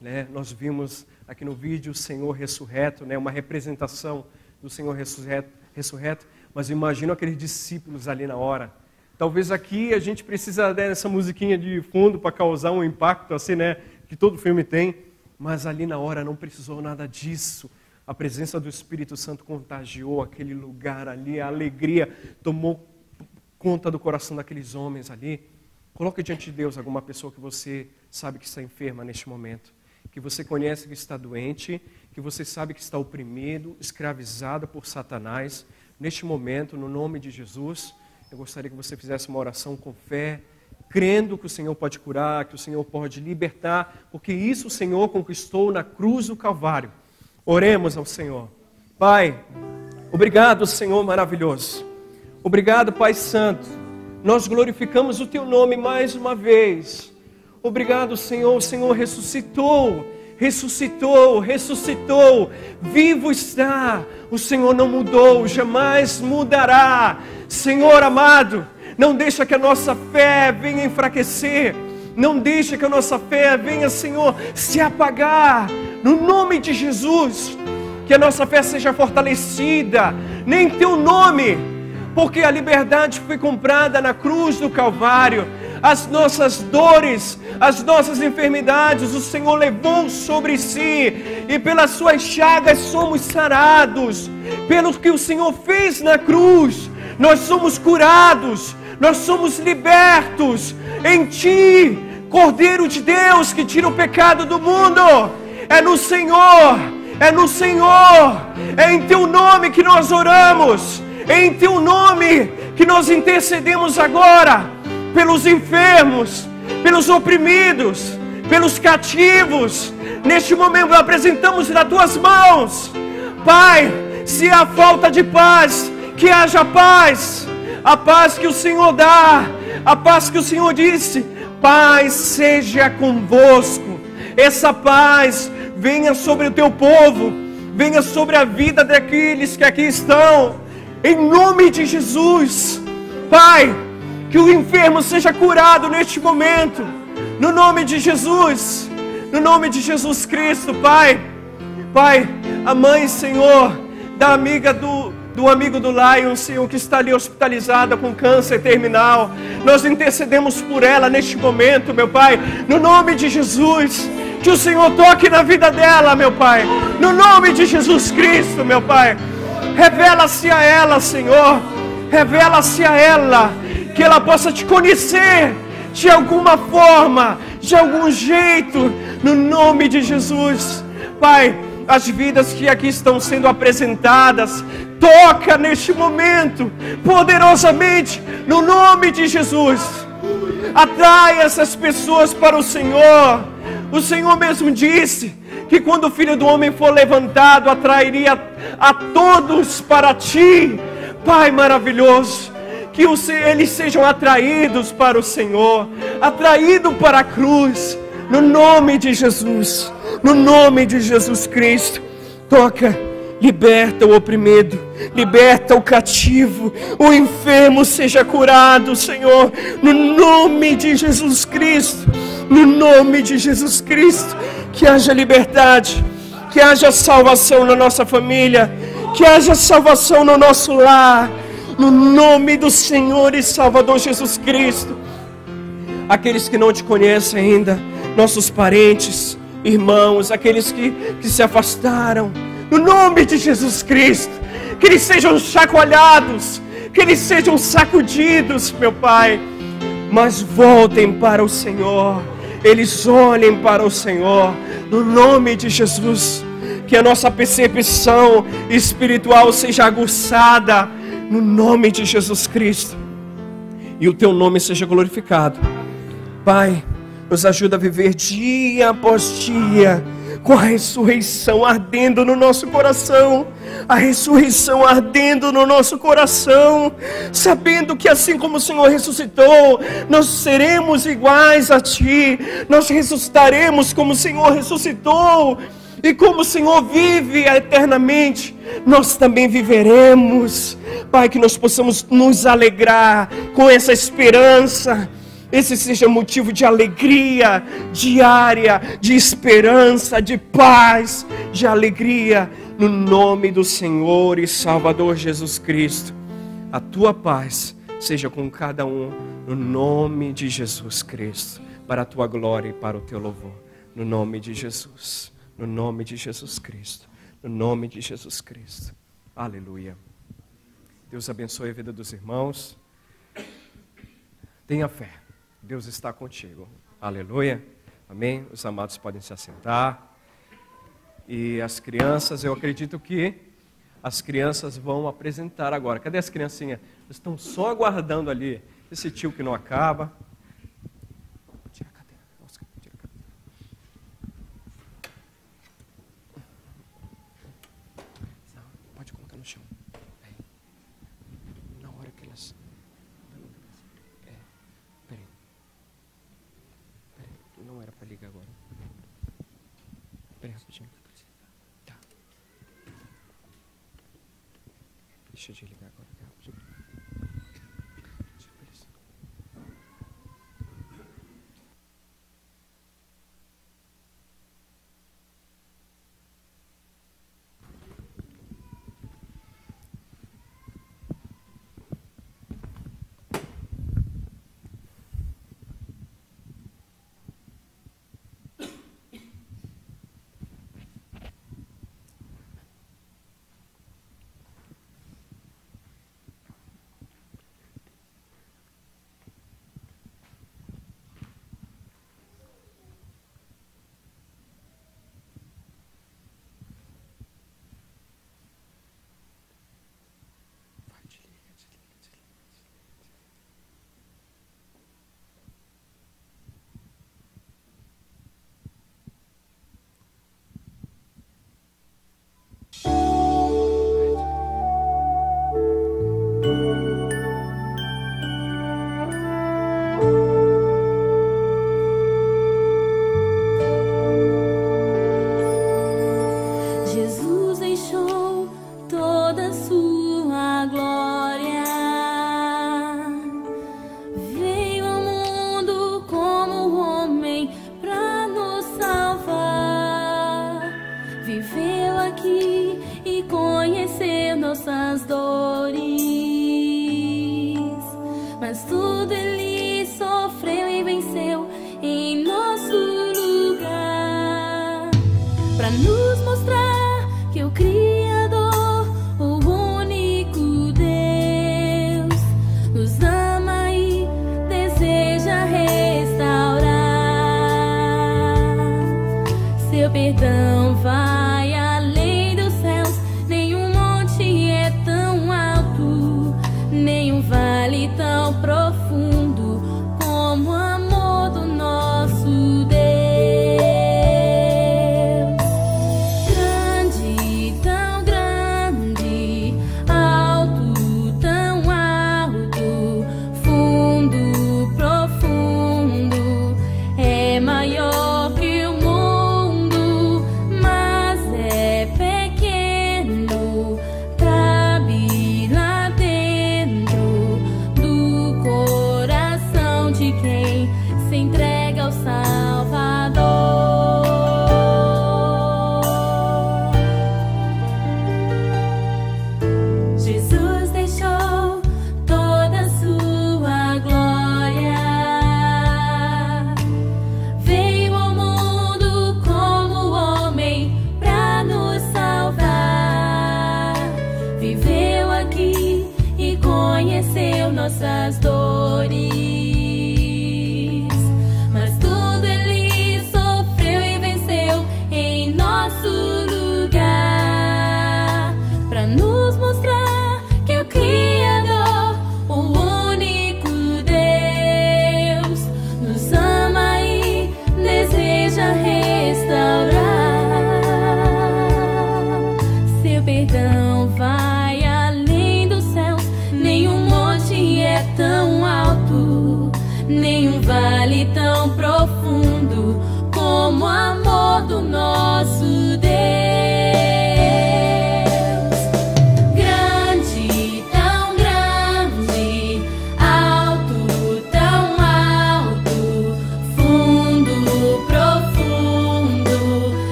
né? Nós vimos aqui no vídeo o Senhor ressurreto, né? Uma representação do Senhor ressurreto, mas eu imagino aqueles discípulos ali na hora. Talvez aqui a gente precisa dessa musiquinha de fundo para causar um impacto assim, né? Que todo filme tem, mas ali na hora não precisou nada disso. A presença do Espírito Santo contagiou aquele lugar ali, a alegria tomou conta do coração daqueles homens ali. Coloque diante de Deus alguma pessoa que você sabe que está enferma neste momento, que você conhece que está doente, que você sabe que está oprimido, escravizado por Satanás. Neste momento, no nome de Jesus, eu gostaria que você fizesse uma oração com fé, crendo que o Senhor pode curar, que o Senhor pode libertar, porque isso o Senhor conquistou na cruz do Calvário. Oremos ao Senhor. Pai, obrigado, Senhor maravilhoso. Obrigado, Pai Santo. Nós glorificamos o Teu nome mais uma vez. Obrigado, Senhor. O Senhor ressuscitou. Vivo está. O Senhor não mudou, jamais mudará. Senhor amado, não deixa que a nossa fé venha enfraquecer. Não deixa que a nossa fé venha, Senhor, se apagar. No nome de Jesus, que a nossa fé seja fortalecida. Nem Teu nome, porque a liberdade foi comprada na cruz do Calvário. As nossas dores, as nossas enfermidades, o Senhor levou sobre si. E pelas suas chagas somos sarados. Pelo que o Senhor fez na cruz, nós somos curados. Nós somos libertos. Em Ti, Cordeiro de Deus, que tira o pecado do mundo. É no Senhor. É em Teu nome que nós oramos. É em Teu nome que nós intercedemos agora. Pelos enfermos, pelos oprimidos, pelos cativos. Neste momento apresentamos nas Tuas mãos. Pai, se há falta de paz, que haja paz. A paz que o Senhor dá, a paz que o Senhor disse: paz seja convosco. Essa paz venha sobre o Teu povo, venha sobre a vida daqueles que aqui estão. Em nome de Jesus, Pai, que o enfermo seja curado neste momento, no nome de Jesus, no nome de Jesus Cristo, Pai. Pai, a mãe, Senhor, da amiga do amigo do Lion, Senhor, que está ali hospitalizada com câncer terminal, nós intercedemos por ela neste momento, meu Pai, no nome de Jesus. Que o Senhor toque na vida dela, meu Pai, no nome de Jesus Cristo, meu Pai. Revela-se a ela, Senhor. Revela-se a ela, que ela possa te conhecer de alguma forma, de algum jeito, no nome de Jesus. Pai, as vidas que aqui estão sendo apresentadas, toca neste momento, poderosamente, no nome de Jesus. Atrai essas pessoas para o Senhor. O Senhor mesmo disse que quando o Filho do Homem for levantado, atrairia a todos para ti. Pai maravilhoso, que eles sejam atraídos para o Senhor, atraídos para a cruz, no nome de Jesus, no nome de Jesus Cristo. Toca, liberta o oprimido, liberta o cativo, o enfermo seja curado, Senhor, no nome de Jesus Cristo, no nome de Jesus Cristo. Que haja liberdade, que haja salvação na nossa família, que haja salvação no nosso lar, no nome do Senhor e Salvador Jesus Cristo. Aqueles que não te conhecem ainda, nossos parentes, irmãos, aqueles que se afastaram, no nome de Jesus Cristo, que eles sejam chacoalhados, que eles sejam sacudidos, meu Pai, mas voltem para o Senhor, eles olhem para o Senhor, no nome de Jesus. Que a nossa percepção espiritual seja aguçada, no nome de Jesus Cristo, e o Teu nome seja glorificado. Pai, nos ajuda a viver dia após dia, com a ressurreição ardendo no nosso coração, a ressurreição ardendo no nosso coração, sabendo que assim como o Senhor ressuscitou, nós seremos iguais a Ti, nós ressuscitaremos como o Senhor ressuscitou, e como o Senhor vive eternamente, nós também viveremos. Pai, que nós possamos nos alegrar com essa esperança. Esse seja motivo de alegria diária, de esperança, de paz, de alegria, no nome do Senhor e Salvador Jesus Cristo. A Tua paz seja com cada um, no nome de Jesus Cristo, para a Tua glória e para o Teu louvor, no nome de Jesus. No nome de Jesus Cristo. No nome de Jesus Cristo. Aleluia. Deus abençoe a vida dos irmãos. Tenha fé. Deus está contigo. Aleluia. Amém. Os amados podem se assentar. E as crianças, eu acredito que as crianças vão apresentar agora. Cadê as criancinhas? Estão só aguardando ali. Esse tio que não acaba. Deixa eu ligar agora. Para nos mostrar que o Criador, o teu perdão vai